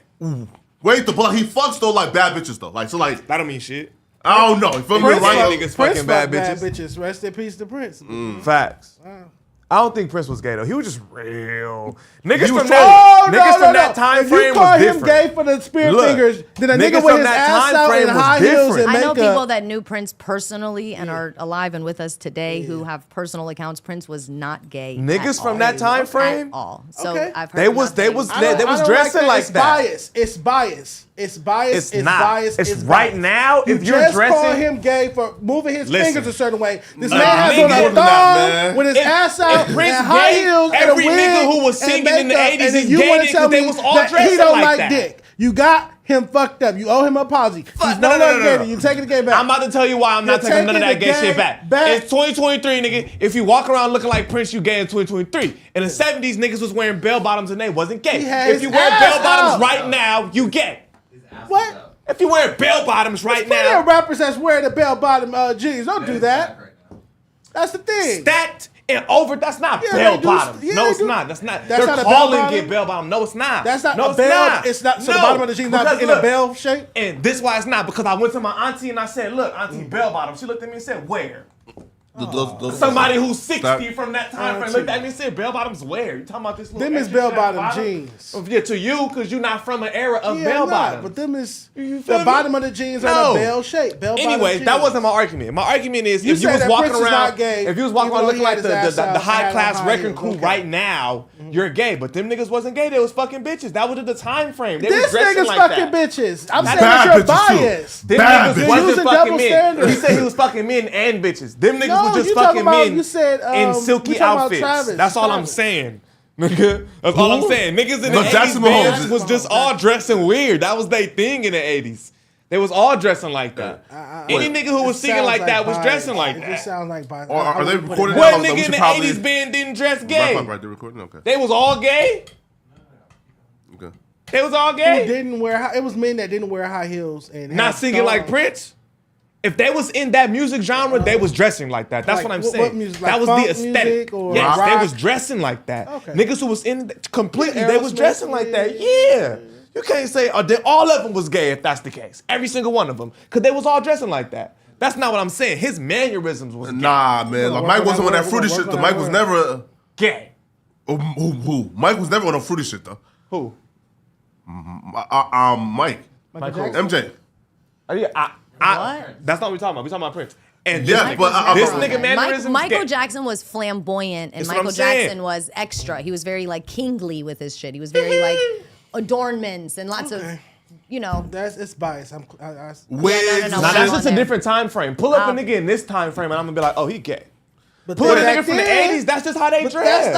but he fucks though like bad bitches though. Like so like That don't mean shit. I don't know. You feel me? Prince Right? fuck- Prince niggas fucking bad fucked bitches. Rest in peace to Prince. Facts. I don't think Prince was gay though. He was just real. Niggas He was from trolling. that, Oh, niggas no, from no, that no. time If frame you call was him different. gay for the spear Look, fingers, then a niggas nigga with from his that ass time out frame and was high heels different. and I know makeup. people that knew Prince personally and are alive and with us today who have personal accounts. Prince was not gay. Niggas at from all. that time frame. At all. So Okay. I've heard They was nothing. was I don't- they was I don't dressing like It's that. bias. It's bias. It's bias. It's not. bias. It's It's right bias. now, You if you're just dressing- call him gay for moving his Listen. fingers a certain way. This Nah, man has nigga, on more a than that, thong man. with his ass out if Prince and high gay, heels every and a wig nigga who was and singing in the makeup, 80s and then is you gay wanna because tell they me was all that he dressing don't like like that. dick. You got him fucked up. You owe him an apology. He's no longer gay. You taking the game back. I'm about to tell you why I'm not taking none of that gay shit back. It's 2023, nigga. If you walk around looking like Prince, you gay in 2023. In the 70s, niggas was wearing bell bottoms and they wasn't gay. If you wear bell bottoms right now, you gay. What? If you wear bell bottoms right now. There are rappers that's wearing the bell bottom jeans. Don't do that. That's the thing. Stacked and over. That's not bell bottoms. No, it's not. That's not. They're calling it bell bottom. No, it's not. That's not no, a bell. It's not. So the bottom of the jeans not in a bell shape. And this why it's not, because I went to my auntie and I said, "Look, auntie, bell bottom." She looked at me and said, "Where?" Somebody who's 60 from that time frame looked at me and said, "Bell bottoms where?" You talking about this little? Them is bell bottom jeans. Yeah, to you, because you're not from an era of bell bottom. But them is the bottom of the jeans are a bell shape. Anyway, that wasn't my argument. My argument is if you was walking around, if you was walking around looking like the high class wrecking crew right now, you're gay. But them niggas wasn't gay. They was fucking bitches. That was the time frame. They was dressing like that. This nigga's fucking bitches. I'm saying that you're biased. Them niggas wasn't fucking men. He said he was fucking men and bitches. Them niggas was just fucking men in silky outfits. That's all I'm saying. Nigga, that's all I'm saying. Niggas in the 80s bands was just all dressing weird. That was their thing in the 80s. They was all dressing like that. Any nigga who was singing like that was dressing like that. It just sounds like bias. Are they recording what nigga in the 80s band didn't dress gay? Right, they're recording? Okay. They was all gay? Okay. They was all gay? Who didn't wear, it was men that didn't wear high heels. And not singing like Prince? If they was in that music genre, they was dressing like that. That's like, what I'm what saying. music, that like was the aesthetic. Yes, rock? they was dressing like that. Okay. Niggas who was in completely, they was dressing like that. Yeah. You can't say all of them was gay if that's the case. Every single one of them. Because they was all dressing like that. That's not what I'm saying. His mannerisms was gay. Nah, man. Like, Mike wasn't on that fruity shit, though. Mike was never... Gay. Who? Mike was never on a fruity shit, though. Who? Mike. MJ. What? That's not what we're talking about. We're talking about Prince. And this nigga mannerisms. Michael Jackson was flamboyant, and Michael Jackson was extra. He was very like kingly with his shit. He was very like adornments and lots of, you know. It's biased. No, that's just a different time frame. Pull up a nigga in this time frame, and I'm gonna be like, oh, he gay. But pull a nigga from the 80s. That's just how they dress.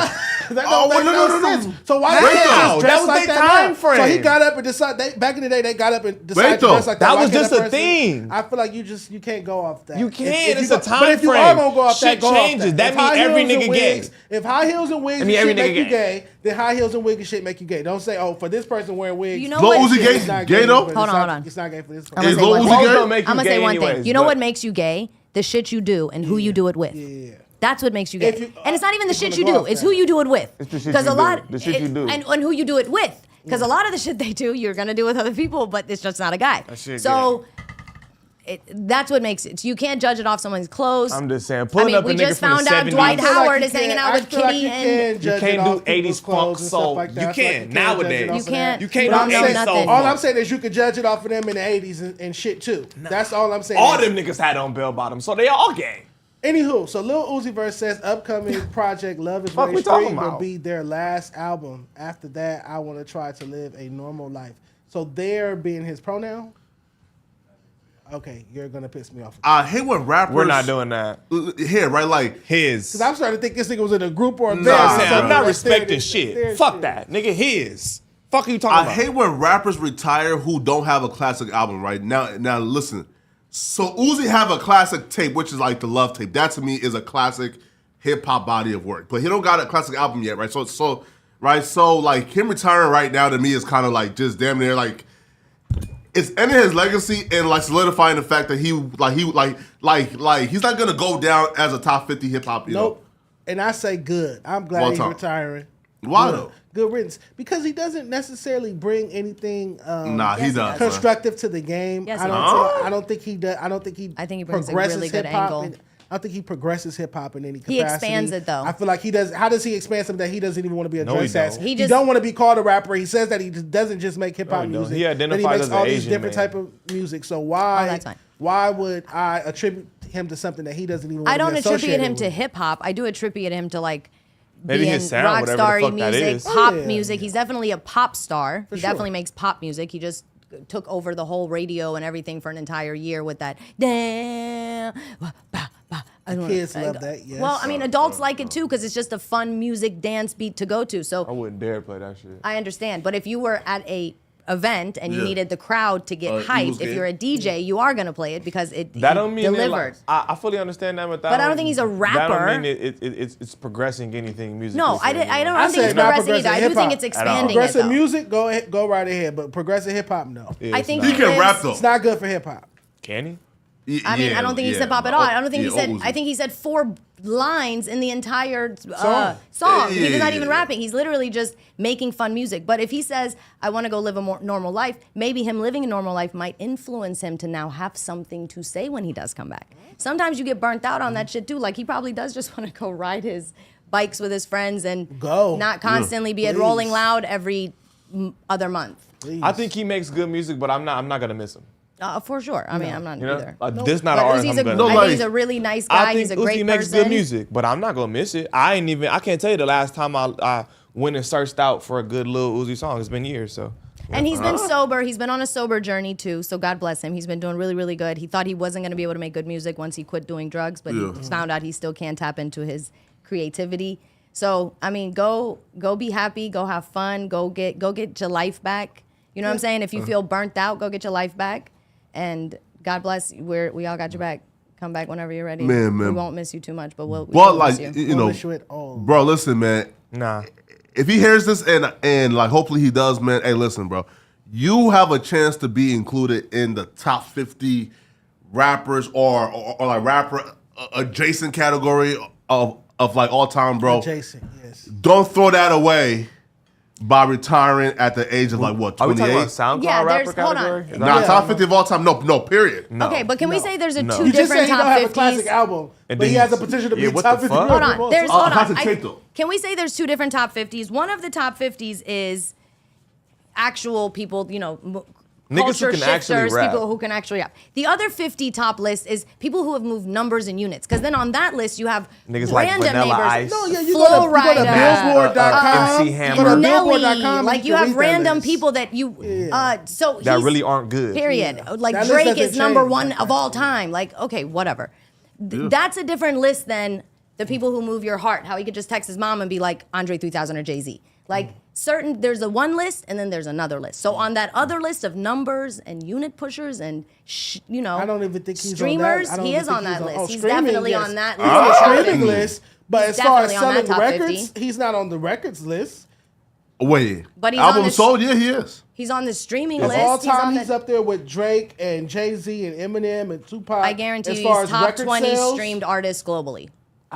That don't make no sense. So why did that was like their that time now? frame. So he got up and decided. Back in the day, they got up and decided to dress like that. That Why was can't just a thing. I feel like you can't go off that. You can. It's a time frame. But if you are gonna go off that, shit go changes. off That means every nigga gay. If high heels and wigs and shit make you gay, then high heels and wigs and shit make you gay. Don't say, oh, for this person wearing wigs. You know what? Lil Uzi gay though? Hold on. It's not gay for this I'm person. gonna say one thing. You know what makes you gay? The shit you do and who you do it with. Yeah. That's what makes you gay. And it's not even the shit you do. It's who you do it with. It's the shit you do. The shit you do. And who you do it with. Because a lot of the shit they do, you're going to do with other people, but it's just not a guy. So that's what makes it. You can't judge it off someone's clothes. I'm just saying. Pulling up a we nigga just from the found out 70s. Dwight Howard is hanging out with Kitty and you can't do 80s funk soul. You can nowadays. You can't. You can't do 80s soul. All I'm saying is you could judge it off of them in the 80s and shit too. That's all I'm saying. All them niggas had on bell bottoms, so they all gay. Anywho, so Lil Uzi Vert says upcoming project Love Is Rage 3 will be their last album. After that, I want to try to live a normal life. So there being his pronoun? Okay, you're going to piss me off. I hate when rappers... We're not doing that. Here, right? Like... His. Because I'm starting to think this nigga was in a group or a band. I'm not respecting shit. Fuck that. Nigga, his. Fuck are you talking about? I hate when rappers retire who don't have a classic album, right? Now listen... So Uzi have a classic tape, which is like the Love tape. That to me is a classic hip hop body of work. But he don't got a classic album yet, right? So like him retiring right now to me is kind of like just damn near like it's ending his legacy and like solidifying the fact that he's not gonna go down as a top 50 hip hop. Nope. And I say good. I'm glad he's retiring. Why though? Good riddance. Because he doesn't necessarily bring anything he does, constructive to the game. Yes, I don't think he does. I think he brings a really good angle. I don't think he progresses hip hop in any capacity. He expands it though. I feel like he does. How does he expand something that he doesn't even want to be addressed as? He don't want to be called a rapper. He says that he doesn't just make hip hop music. He identifies he makes as all an these Asian different type of music. So why would I attribute him to something that he doesn't even want to be associated with? I don't attribute him to hip hop. I do attribute him to like maybe being his sound, rock whatever star the fuck music, that is. pop music. He's definitely a pop star. He definitely makes pop music. He just took over the whole radio and everything for an entire year with that. Kids love that. Yes. Well, I mean, adults like it too because it's just a fun music dance beat to go to. So I wouldn't dare play that shit. I understand, but if you were at a event and you Yeah. needed the crowd to get hyped. Eagles If game. you're a DJ, you are gonna play it because it That don't mean delivered. that, like, I fully understand that, but But I don't think he's a That rapper. don't mean it's progressing anything musically. No, I don't I think said it's not progressing either. I do think it's progressive expanding it Progressive though. music, go right ahead. But progressive hip hop, no. I think He can rap though. It's not good for hip hop. Can he? I mean, I don't think he's hip hop at all. I don't think he said. I think he said 4 lines in the entire song. He's not even rapping. He's literally just making fun music. But if he says, "I want to go live a more normal life," maybe him living a normal life might influence him to now have something to say when he does come back. Sometimes you get burnt out on that shit too. Like he probably does just want to go ride his bikes with his friends and not constantly be at Rolling Loud every other month. I think he makes good music, but I'm not gonna miss him. For sure. I mean, I'm not either. This not But an artist Uzi's I'm gonna. I think he's a really nice guy. I think He's a Uzi great makes person. good music, but I'm not gonna miss it. I can't tell you the last time I went and searched out for a good Lil Uzi song. It's been years, so. And he's been sober. He's been on a sober journey too. So God bless him. He's been doing really, really good. He thought he wasn't going to be able to make good music once he quit doing drugs, but he found out he still can tap into his creativity. So I mean, go be happy. Go have fun. Go get your life back. You know what I'm saying? If you feel burnt out, go get your life back. And God bless. We all got your back. Come back whenever you're ready. Man. We won't miss you too much, but we But will like miss you. you know, bro, listen, man. Nah. If he hears this and like hopefully he does, man. Hey, listen, bro. You have a chance to be included in the top 50 rappers or like rapper adjacent category of like all time, bro. Adjacent, yes. Don't throw that away by retiring at the age of like what, Are we 28? talking about SoundCloud Yeah, rapper hold on. category? Is Nah, that- top 50 of all time. No, period. Okay, but can we say there's two You just said different he don't top have a 50s? classic album, And but he then has the he's- potential to be yeah, what top the 50. fuck? Hold on. There's hold on. classic tape, though. Can we say there's 2 different top 50s? One of the top 50s is actual people, you know, Niggas who culture can actually shifters, rap. people who can actually rap. The other 50 top list is people who have moved numbers and units. Because then on that list you have Niggas like random Vanilla neighbors. Ice. No, yeah, you Flow go to Billboard.com. MC Hammer. Go to Nelly, Billboard.com. like you have random people that you, so That he's- really aren't good. Period. Like That list Drake doesn't is number change. 1 of all time. Like, okay, whatever. That's a different list than the people who move your heart. How he could just text his mom and be like Andre 3000 or Jay-Z. Like there's a one list and then there's another list. So on that other list of numbers and unit pushers and I don't even think he's streamers, on that. he is on that list. He's streaming, definitely yes. on that He's on the list. streaming list, but He's as far as definitely on that selling top records, 50. he's not on the records list. Wait. But he's on album this- sold? Yeah, he is. He's on the streaming Of list. all He's time, on he's up there with Drake and Jay-Z and Eminem and Tupac. I guarantee as you far he's as top record 20 sales. streamed artists globally.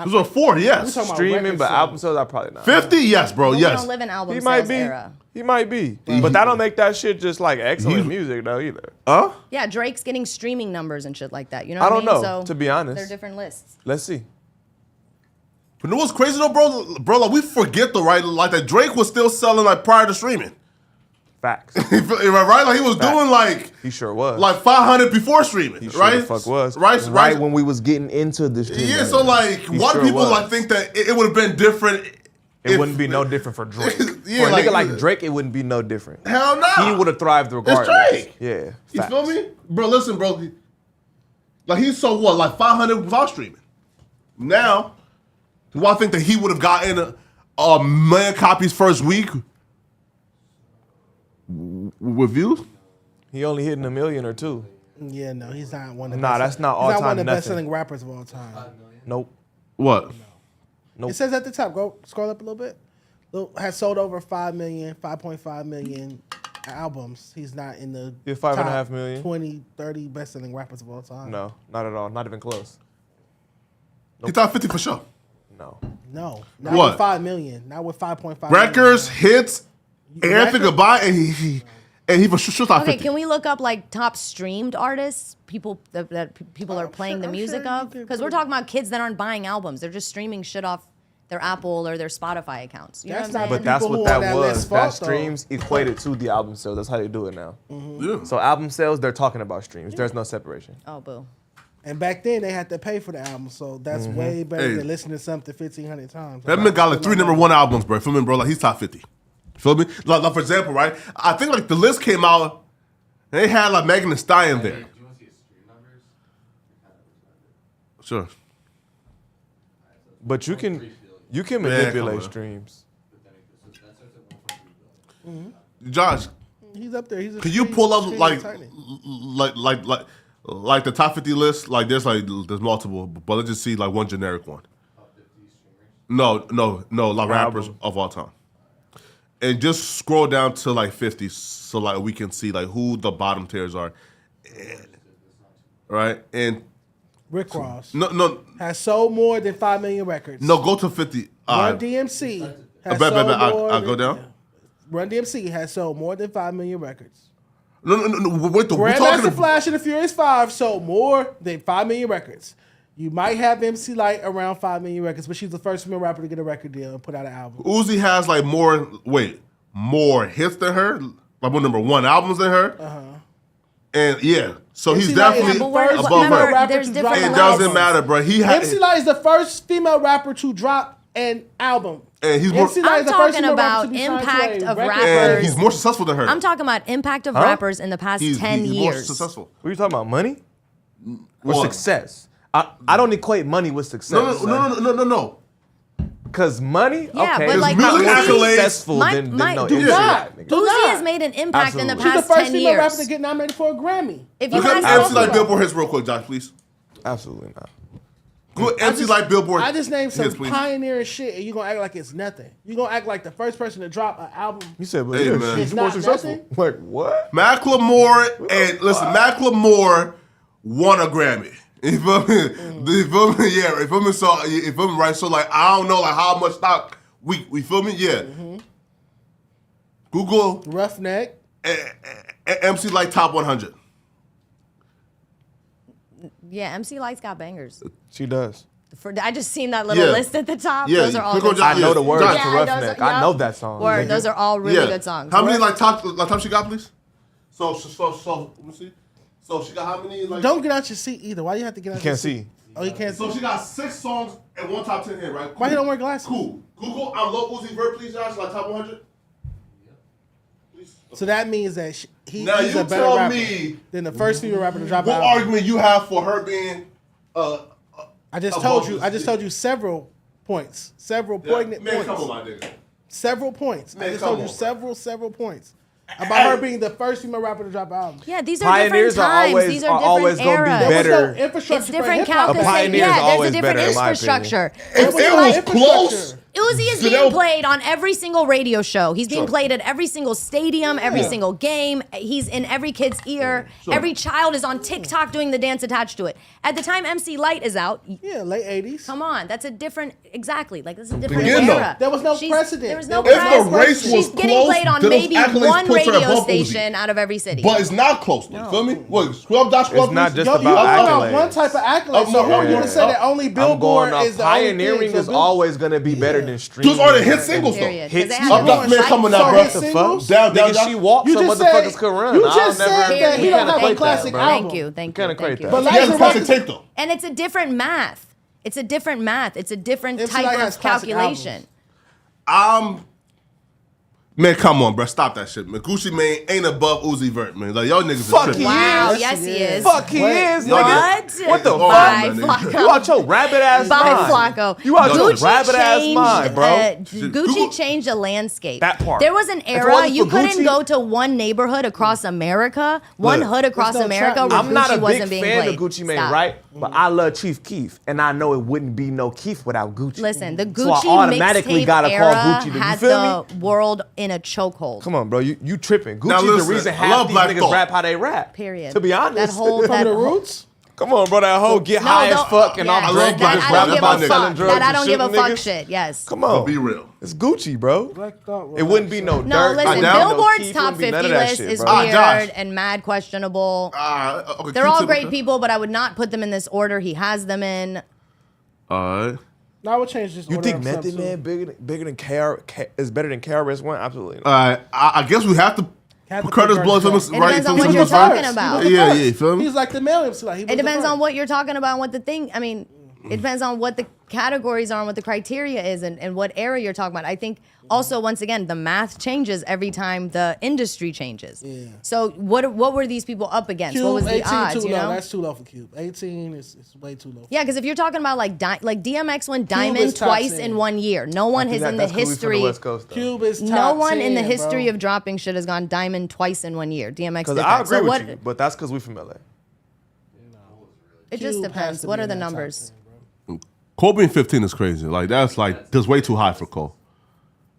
He's on 40, yes. We talking about Streaming, record but sales. album sales, I probably not. 50, yes, bro, But yes. We don't live in album He sales might be. era. He might be. But that don't make that shit just like excellent music though either. Huh? Yeah, Drake's getting streaming numbers and shit like that. You know I what I don't mean? know, So to be honest. they're different lists. Let's see. But you know what's crazy though, bro? Bro, like we forget though, right? Like that Drake was still selling like prior to streaming. Facts. Right? Like he was doing like He sure was. like 500 before streaming, He sure right? the fuck was. Right when we was getting into the streaming. Yeah, so like He why do sure people was. like think that it would have been different? It wouldn't be no different for Drake. Yeah, For a like- nigga like Drake, it wouldn't be no different. Hell no. He would have thrived regardless. Drake. Yeah. You facts. feel me? Bro, listen, bro. Like he sold what, like 500 without streaming. Now, do I think that he would have gotten a million copies first week with views? He only hitting 1 million or 2. Yeah, no, he's not one of the Nah, that's not all he's not one time of the nothing. best-selling rappers of all time. Nope. What? Nope. It says at the top, go scroll up a little bit. Has sold over 5.5 million albums. He's not in the Yeah, 5.5 top million. 20, 30 best-selling rappers of all time. No, not at all. Not even close. He top 50 for sure. No. No, not What? with 5 million. Not with 5.5 Records, million. hits, everything goodbye, and he for sure top Okay, 50. can we look up like top streamed artists? People that people are playing the I'm music sure of? you can Because we're talking about kids that aren't buying albums. They're just streaming shit off their Apple or their Spotify accounts. You That's know what I'm not saying? But that's people what who on that that was. list That fault, though. streams equated to the album sales. That's how they do it now. Yeah. So album sales, they're talking about streams. There's no separation. Oh, boo. And back then, they had to pay for the album, so that's way better Hey. than listening to something 1,500 times. That man got like 3 number 1 albums, bro. Feel me, bro? Like he's top 50. Feel me? Like for example, right? I think like the list came out, and they had like Megan Thee Stallion there. Sure. But you can Yeah, come manipulate on. streams. Josh, He's up there. He's. Can you pull up like the top 50 list? Like there's multiple, but let's just see like one generic one. No, like rappers of all time. And just scroll down to like 50, so like we can see like who the bottom tiers are, right? And Rick Ross. No, has sold more than 5 million records. No, go to 50. Run DMC has sold more. I'll go down. Run DMC has sold more than 5 million records. No. Wait, Grandmaster Flash and the Furious 5 sold more than 5 million records. You might have MC Lyte around 5 million records, but she's the first female rapper to get a record deal and put out an album. Uzi has like more hits than her, like more number 1 albums than her. And yeah, so MC he's Lyte definitely is the first above female her. rapper to drop It doesn't matter, bro. MC Lyte is the first female rapper to drop an album. And he's more. I'm talking about impact of rappers. And he's more successful than her. I'm talking about impact of rappers in the past 10 he's years. more successful. What are you talking about? Money? Or success? I don't equate money with success. No. Because money? Yeah, okay. but like music accolades. Successful than no. Do not. Uzi has made an impact in the She's past the first 10 female rapper to years. get nominated for a Grammy. If you Look up guys MC Lyte Billboard hits real quick, Josh, please. Absolutely not. Go MC Lyte Billboard. I just named some hits, please. pioneering shit, and you gonna act like it's nothing. You gonna act like the first person to drop an album. You said, but Hey, yeah, man. she's It's more not successful. nothing. Like, what? Macklemore and listen, Macklemore won a Grammy. You feel me? You feel me? Yeah, you feel me? So you feel me, right? So like I don't know like how much stock we feel me? Yeah. Google Roughneck. MC Lyte top 100. Yeah, MC Lyte's got bangers. She does. I just seen that little list at the top. Yeah, Those are all click on good Josh. I know the words Yeah, to Roughneck. I know that song. Word, those are all really good songs. How many like top she got, please? So let me see. So she got how many like? Don't get out your seat either. Why you have to get out You your can't seat? see. Oh, you can't see. So she got 6 songs and 1 top 10 hit, right? Cool. Why you don't wear glasses? Cool. Google I'm Low Uzi Vert, please, Josh. Like top 100. So that means that he's Now a you better tell rapper me than the first female rapper to drop what an album. argument you have for her being I just above told you. this I just told you several points. Several poignant man, points. come on, my nigga. Several points. Man, I just come told you on, several points about her being the first female rapper to drop an album. Yeah, these are Pioneers different are times. always- These are are different always gonna be eras. There was better. no infrastructure It's for different hip-hop. calculus. pioneer is Yeah, there's a always different better, in my infrastructure. If was it no was infrastructure. close, Uzi is being played on every single radio show. He's being played at every single stadium, every single game. He's in every kid's ear. Every child is on TikTok doing the dance attached to it. At the time MC Lyte is out, Yeah, late 80s. come on, that's a different, exactly. Like, this is a different Again, though, era. there was no She's- precedent. There was no If the precedent. race was She's getting close, played on then those maybe accolades one puts her radio above Uzi. station out of every city. but it's not close. You feel me? What? Scrub Josh. It's not just You about about accolades. one type of accolade. So Yeah. you can say that only I'm Billboard going is off the only pioneering thing. So is always going to be better than streaming. Those are the hit singles though. Period. 'Cause Hits. they had I'm to not man fight coming So out, bro. his singles? Down, Nigga, she walks You so just motherfuckers said- could run. you I'll just never- said that he you don't can't have a equate that, classic bro. album. Thank you, thank Can't you, equate thank you. that. But He has a Liza classic Records- tape though. And it's a different math. It's a different math. It's a different MC type Lyte has of classic calculation. Man, come on, bro. Stop that shit, man. Gucci Mane ain't above Uzi Vert, man. Like, y'all niggas Fuck are tripping. he Wow, is. yes, he is. Fuck he is, Y'all nigga. niggas- What the It's all fuck? right, Bye, man, nigga. You out your rabbit ass Bye, mind. Flacco. You out your Gucci rabbit ass changed, mind, bro. Gucci Google- changed the landscape. That part. There was an If it era wasn't you for couldn't Gucci- go to one neighborhood across America, one Look. hood across There's no America trap where I'm not Gucci a big wasn't being fan played. of Gucci Mane, Stop. right? But I love Chief Keef, and I know it wouldn't be no Keef without Gucci. Listen, the So I Gucci automatically mixtape gotta call era Gucci. You had feel the world in a chokehold. Come on, bro. You tripping. Now Gucci's listen, the reason I half love these Black niggas Thought. rap how they rap. Period. To be honest. That whole From that the whole- roots? Come on, bro. That whole get No, high as don't- fuck and yeah, I'm I love drinking Black just Thought. rap That's about my selling nigga. drugs That I and don't give a shooting fuck niggas. shit. Yes. Come on. Be real. It's Gucci, bro. Black Thought was It wouldn't be no No, dirt. listen, down. Billboard's Keith, top wouldn't be none 50 of that list shit, is bro. weird Josh. and mad questionable. Okay, They're all Q-tip, great okay. people, but I would not put them in this order he has them in. All right. No, I would change this. You order think of Method some, Man bigger than is better than KRS-One? Absolutely not. All right. I guess we have to Have to put Curtis put Blow. Curtis It depends on what you're talking about. He was the Yeah, first. yeah, you feel me? He's like the male MC. Like, he was It depends the on first. what you're talking about and what the thing. I mean, It depends on what the categories are and what the criteria is and what era you're talking about. I think also, once again, the math changes every time the industry changes. Yeah. So what were these people up against? Cube, what was the 18 odds? too You low. know? That's too low for Cube. 18 is way too low. Yeah, because if you're talking about like DMX went diamond is top twice 10. in 1 year. No one has in the history. Cube is top No one 10, in the history bro. of dropping shit has gone diamond twice in 1 year. DMX did Because that. I agree So with what? you, but that's because we from LA. It just Cube has depends. to What be are in the that top numbers? 10, Cole being 15 is crazy. Like that's way too high for Cole.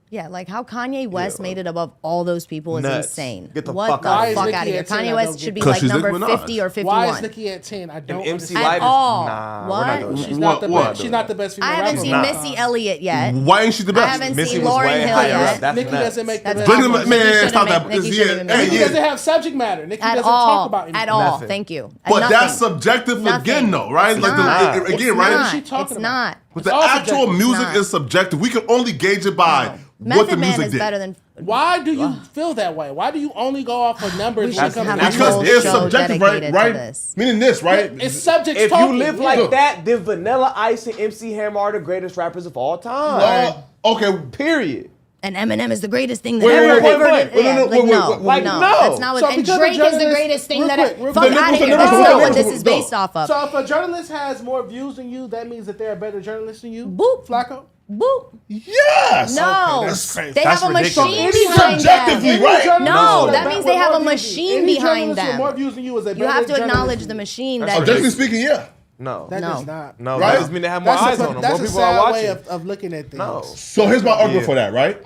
Yeah, like how Kanye West made it above all those people is Nuts. insane. Get the what fuck the out of here. fuck Why out is of here? Nicki at 10? Kanye I West don't should be get Because like she's number Nicki Minaj. 50 or 51. Why is Nicki at 10? I don't MC understand. Light At is all. nah. What? We're not doing She's that. not the What? best. She's not the best female I haven't rapper. seen Nah. Missy Elliott yet. Why ain't she the I best? haven't Missy seen was Lauryn way Hill higher yet. up. That's Nicki nuts. doesn't make the That's best. awful. Man, Nicki shouldn't stop make- that. Nicki It's- shouldn't even yeah, make Nicki it. doesn't have subject matter. Nicki At doesn't all. talk about anything. At all. Nothing. Thank you. But Nothing. that's subjective Nothing. again, though, right? It's Like not. again, It's right? not. What is she talking It's about? not. With It's the all actual subjective. music It's not. is subjective. We can only gauge it by what the Method Man music is did. better than. Why do you feel that way? Why do you only go off of numbers? We when it should comes have to a music? Because whole it's show subjective, right? dedicated to Right? this. Meaning this, right? It's subjects If talking. you live yeah. like that, then Vanilla Ice and MC Hammer are the greatest rappers of all time. Okay. Period. And Eminem is the greatest thing that Wait, ever wait, ever wait, did. wait, Yeah, wait, like, wait, no, wait, wait, no, no. that's not what. So And because a Drake is the journalist- greatest thing real that. quick, real Fuck quick. out of here. No, That's no, not no, what no, this no, is no. based off of. So if a journalist has more views than you, that means that they're a better journalist than you. Boop. Flacco. Boop. Yes. No, that's crazy. they That's have a ridiculous. machine Any behind subjectively, them. right? No, journalist that with means they have more a views- machine any behind journalist with them. more views than you is a You better have to journalist acknowledge than the you. machine That's that. Objectively is- speaking, yeah. No. That No. does not. No, Right? that just mean they have more eyes on them. That's More a people are sad way watching. of looking at things. No. So here's my argument Yeah. for that, right?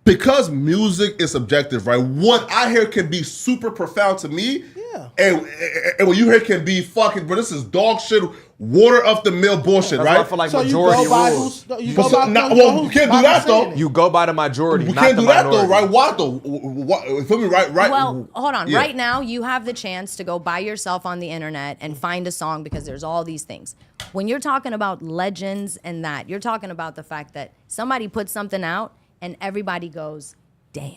Because music is subjective, right? What I hear can be super profound to me, Yeah. and what you hear can be fucking, but this is dog shit, water up the mill bullshit, That's why I right? feel like So you majority go by rules. who's you But go so- by nah, who- well, who's we can't do by that, saying though. it. You go by the majority, We not can't the do that minority. though, right? Why though? What, feel me, right? Well, hold on. Yeah. Right now, you have the chance to go by yourself on the internet and find a song because there's all these things. When you're talking about legends and that, you're talking about the fact that somebody puts something out and everybody goes, damn.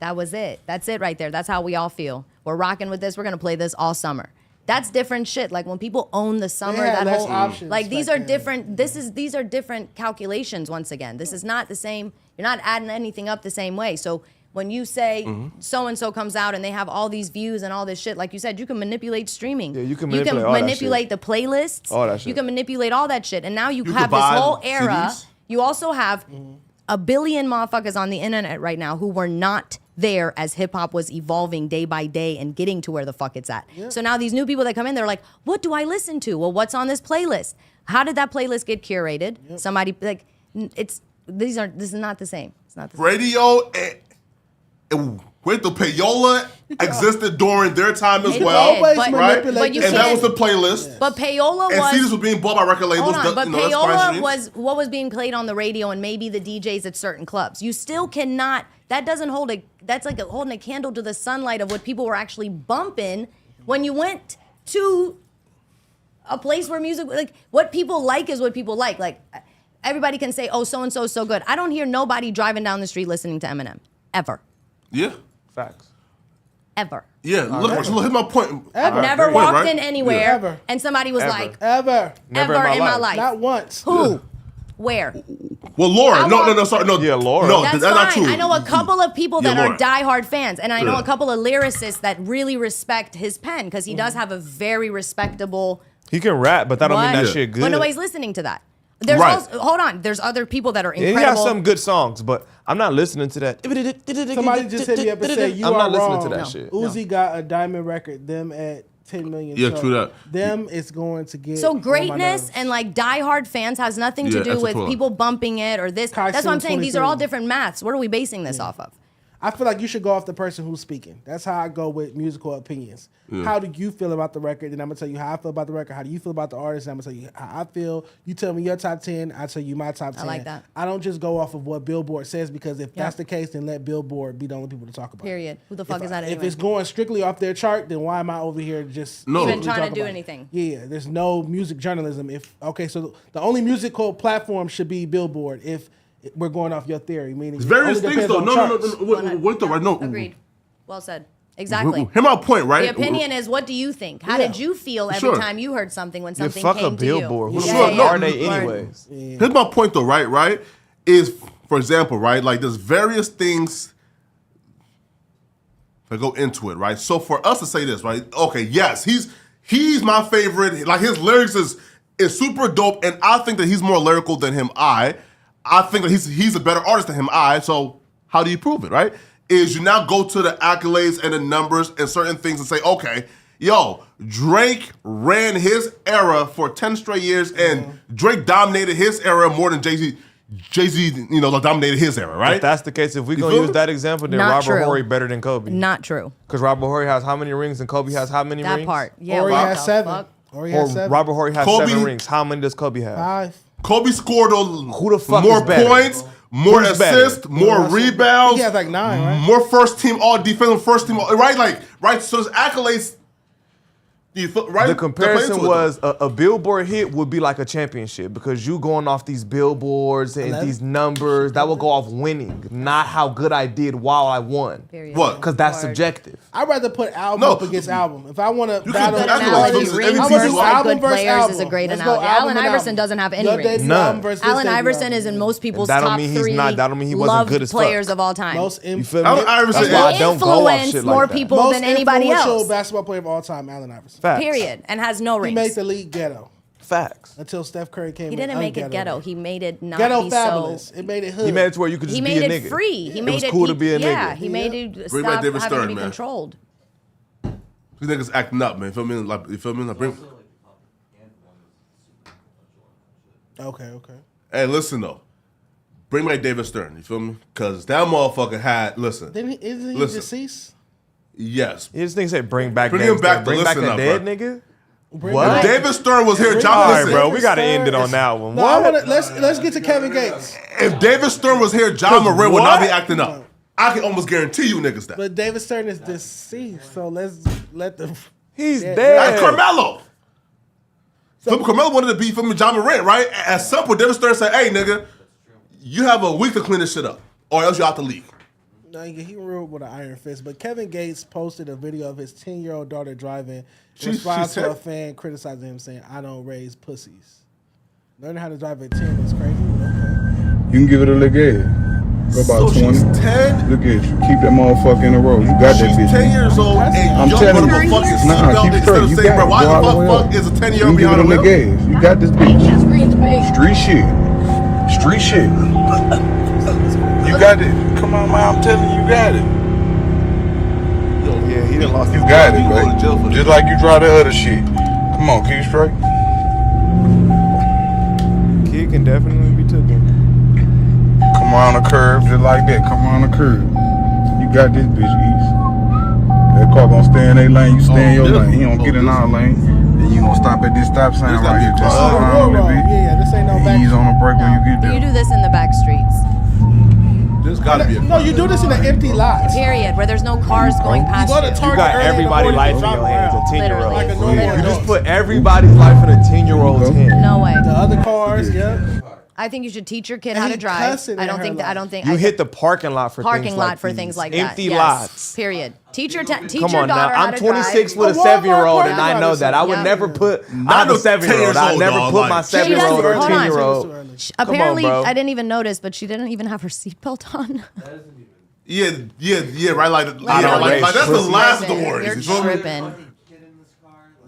That was it. That's it right there. That's how we all feel. We're rocking with this. We're going to play this all summer. That's different shit. Like when people own the summer, had that less whole options like these back are then. different. These are different calculations. Once again, this is not the same. You're not adding anything up the same way. So when you say so and so comes out and they have all these views and all this shit, like you said, you can manipulate streaming. Yeah, you can manipulate all that manipulate shit. the playlists. All that You shit. can manipulate all that shit. And now you You have could this buy whole era. CDs. You also have a billion motherfuckers on the internet right now who were not there as hip hop was evolving day by day and getting to where the fuck it's at. So now these new people that come in, they're like, what do I listen to? Well, what's on this playlist? How did that playlist get curated? Somebody like this is not the same. It's not the same. Radio and wait, the payola existed during their time as It well, did, but- right? manipulate you And that can't- was the playlist. But payola And was CDs was being bought by record labels. Hold on, but that's fine payola streams. was what was being played on the radio and maybe the DJs at certain clubs. You still cannot. That doesn't hold a. That's like holding a candle to the sunlight of what people were actually bumping when you went to a place where music, like what people like is what people like. Like everybody can say, oh, so and so is so good. I don't hear nobody driving down the street listening to Eminem ever, Yeah. Facts. ever. Yeah, look, hit my point. I've Ever. never Point, walked right? in anywhere Yeah. Ever. and somebody was Ever. like, Ever. Never ever in in my my life. life. Not once. Who? Where? Well, Laura, I no, walk- sorry, no. Yeah, Laura. No, That's that's not fine. true. I know a couple of people that Yeah, are Laura. diehard fans, and I know Yeah. a couple of lyricists that really respect his pen because he does have a very respectable. He can rap, but that don't mean What? that shit good. But nobody's listening to that. There's Right. also, hold on. There's other people that are Yeah, incredible. he has some good songs, but I'm not listening to that. Somebody just hit me up and said you I'm are not listening wrong. to that No. shit. Uzi got a diamond record. Them at 10 million. Yeah, so true that. Them is going to get So on my greatness nerves. and like diehard fans has nothing Yeah, to do that's with a people bumping it or this. Kai That's what I'm Sim saying. These are all 23. different maths. What are we basing this off of? I feel like you should go off the person who's speaking. That's how I go with musical opinions. How do you feel about the record? And I'm gonna tell you how I feel about the record. How do you feel about the artist? And I'm gonna tell you how I feel. You tell me your top 10. I tell you my top 10. I like that. I don't just go off of what Billboard says because if Yeah. that's the case, then let Billboard be the only people to talk about. it. Period. Who the fuck is that If anyway? it's going strictly off their chart, then why am I over here just No. Even simply trying to talking do about it? anything. Yeah, there's no music journalism. So the only musical platform should be Billboard. If we're going off your theory, meaning It's various it only things depends though. on No, charts. wait though, right? No. Agreed. Well said. Exactly. Hear my point, right? The opinion is, what do you think? How did you feel every time you heard something when something fuck came a billboard. to you? Who the fuck are they anyways? Here's my point, though, right? Is, for example, right, like there's various things that go into it, right? So for us to say this, right? Okay, yes, he's my favorite. Like his lyrics is super dope, and I think that he's more lyrical than him. I think that he's a better artist than him. So how do you prove it, right? Is you now go to the accolades and the numbers and certain things and say, okay, yo, Drake ran his era for 10 straight years, and Drake dominated his era more than Jay-Z, dominated his era, right? If that's the case, if we're going to use that example, then Not Robert true. Horry better than Kobe. Not true. Because Robert Horry has how many rings and Kobe has how many That rings? part. Yeah. Horry what has the 7. fuck? Horry Or has 7. Robert Horry has Kobe- 7 rings. How many does Kobe have? 5. Kobe scored Who the fuck more is better? points, more Who's better? assists, more Russell. rebounds. He has like 9, right? More first team, all defensive first team, right? So there's accolades. Right? The comparison was a billboard hit would be like a championship because you going off these billboards and 11? these numbers that will go off winning, not how good I did while I won. Period. What? Because that's Word. subjective. I'd rather put album No. up against album. If I want to You battle can Good do analogy. Every Rings team versus is like album good versus players album. is a great Let's go analogy. album Allen and Iverson album. doesn't have any Your rings. debut None. album versus this Allen debut Iverson album. is in most people's That don't top mean he's 3 not- that don't mean he wasn't loved good as fuck. players of all time. Most You feel me? Allen Iverson That's why I is- don't go off influenced shit more like that. people Most than anybody influential else. basketball player of all time, Allen Iverson. Facts. Period. And has no He rings. made the league ghetto Facts. until Steph Curry came. He in didn't make it unghetto. ghetto. He made it not Ghetto be fabulous. so. It made it hood. He made it to where you could just He be made a it nigga. free. He It made was it. cool to be a Yeah, nigga. he made it Bring back stop David having Stern, to be man. controlled. These niggas acting up, man. You feel me? Like, you feel me? Like, bring. Okay. Hey, listen though. Bring back David Stern. You feel me? Because that motherfucker had. Listen. Isn't he Listen. deceased? Yes. You just think say bring back Bring David him back Stern. to Bring back listen a up, dead bro. nigga? What? If David Stern was here, Bring John. All right, Listen. bro. We got to Stern end it on is- that one. No, I What? wanna, let's get to Kevin Gates. If David Stern was here, John Moran would not be what? acting up. I can almost guarantee you niggas that. But David Stern is deceased, so let's let the. He's Yeah. dead. That's Carmelo. Carmelo wanted to be from John Morant, right? At some point, David Stern said, hey, nigga, you have a week to clean this shit up, or else you're out the league. No, he ruled with an iron fist. But Kevin Gates posted a video of his 10-year-old daughter driving in response to a fan criticizing him, saying, "I don't raise pussies." Learning how to drive at 10 is crazy. But okay. You can give it a look at it. Go about So 20. she's 10? Look at you. Keep that motherfucker in a row. You got that She's bitch. 10 years old, and I'm young telling you. motherfucking Nah, seatbelt keep instead straight. of You saying, got bro, it. why Go all the the way fuck up. is a You 10-year-old can give it behind a the look wheel? at it. You got this bitch. Street shit. Street shit. You got it. Come on, man. I'm telling you, you got it. Yeah, he done lost You his got it, You go to jail for baby. this. Just like you drive the other shit. Come on, keep straight. Kid can definitely be taken. Come around the curve just like that. Come around the curve. You got this bitch, East. That car gonna stay in their lane. You stay in your lane. He don't get in our lane. Then you gonna stop at this stop sign This right gotta here. be Just a slow Oh, down a road little bit. Yeah, this ain't no back. Ease on the brake when you get You there. do this in the back streets. There's gotta be a No, you do this in an empty lot. Period. Where there's no cars going You past go to you. You Target got early in the everybody's morning life to in drive your hands, a around. 10-year-old. Like a normal You just adult. put everybody's life in a 10-year-old's hand. No way. The other cars, yeah. I think you should teach your kid And how he to drive. cussing I in don't her think that. I don't life. think You I hit the parking lot for parking things lot like for these. things like that. Empty Yes. lots. Period. Teach your Come daughter on now. how I'm to 26 drive. with a A Walmart 7-year-old, and parking I lot know is that. I would yeah. never put. Not I'm a no 7-year-old. 10 I years never old, put dog, my like- She 7-year-old or doesn't. Hold on. 10-year-old. Apparently, bro. I didn't even notice, but she didn't even have her seatbelt on. Yeah, right. Like Like, that's the pussy. last of the You're worries. You feel me? tripping.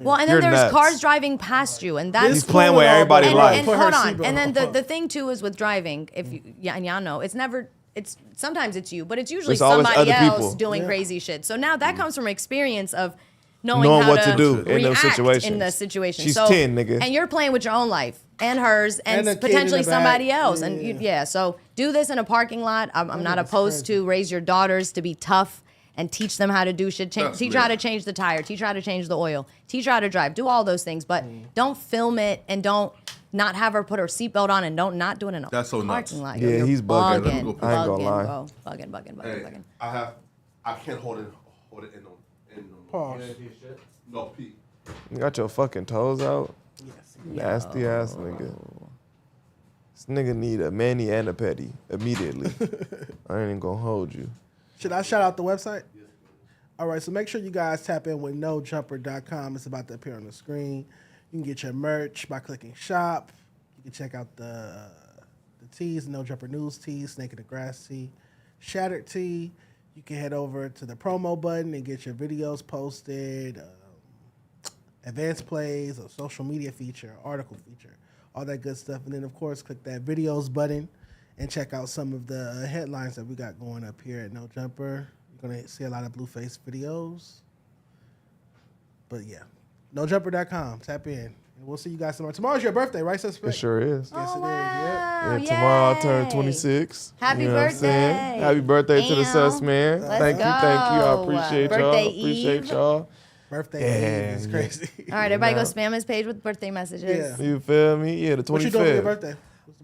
Well, and then You're there's nuts. cars driving past you, and that's He's playing with everybody's and, life. and Put her hold on, seatbelt and then on. the thing too is with driving. If you, yeah, and y'all know, it's never. It's sometimes it's you, but it's usually It's always somebody other else people. doing crazy shit. So now that comes from experience of knowing Knowing how what to do in those react situations. In the situation. She's so, 10, nigga. and you're playing with your own life and hers and, And the kid in potentially the back. somebody else. Yeah, And yeah. yeah, so do this in a parking lot. I'm not that's opposed crazy. to raise your daughters to be tough and teach them how to do shit. That's Teach her how to lit. change the tire. Teach her how to change the oil. Teach her how to drive. Do all those things, but don't film it and don't not have her put her seatbelt on and don't not do it in a That's so nuts. parking lot. Yeah, You're he's bugging. Let me go bugging, piss. I ain't gonna lie. bro. Bugging. Hey, I can't hold it in no. Pause. No pee. You got your fucking toes out? Nasty ass nigga. This nigga need a mani and a petty immediately. I ain't even gonna hold you. Should I shout out the website? All right, so make sure you guys tap in with NoJumper.com. It's about to appear on the screen. You can get your merch by clicking shop. You can check out the tees, No Jumper News tee, Snake in the Grass tee, Shattered tee. You can head over to the promo button and get your videos posted, advanced plays, a social media feature, article feature, all that good stuff. And then, of course, click that videos button and check out some of the headlines that we got going up here at No Jumper. You're going to see a lot of Blueface videos. But, yeah, NoJumper.com. Tap in. And we'll see you guys tomorrow. Tomorrow's your birthday, right, Suspect? It sure is. Yes, it is. Wow, Yeah, tomorrow I turn yay. 26. Happy You know what I'm birthday. saying? Happy birthday to the sus, man. Let's Thank you. I go. appreciate Birthday y'all. Eve. Appreciate y'all. Birthday is crazy. All right, everybody go spam his page with birthday messages. Yeah. You feel me? Yeah, the 25th. What you doing for your birthday?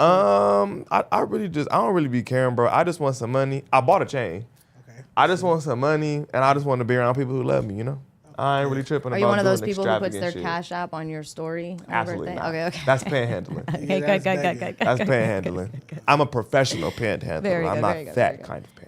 I don't really be caring, bro. I just want some money. I bought a chain. Okay. I just want some money, and I just want to be around people who love me, you know? I ain't really tripping about Are you one of those doing people who puts their extravagant shit. cash app on your story on Absolutely your not. birthday? Okay. That's panhandling. Okay, good. That's panhandling. I'm a professional panhandler. Very good, I'm not very good, that very good. kind of panhandler.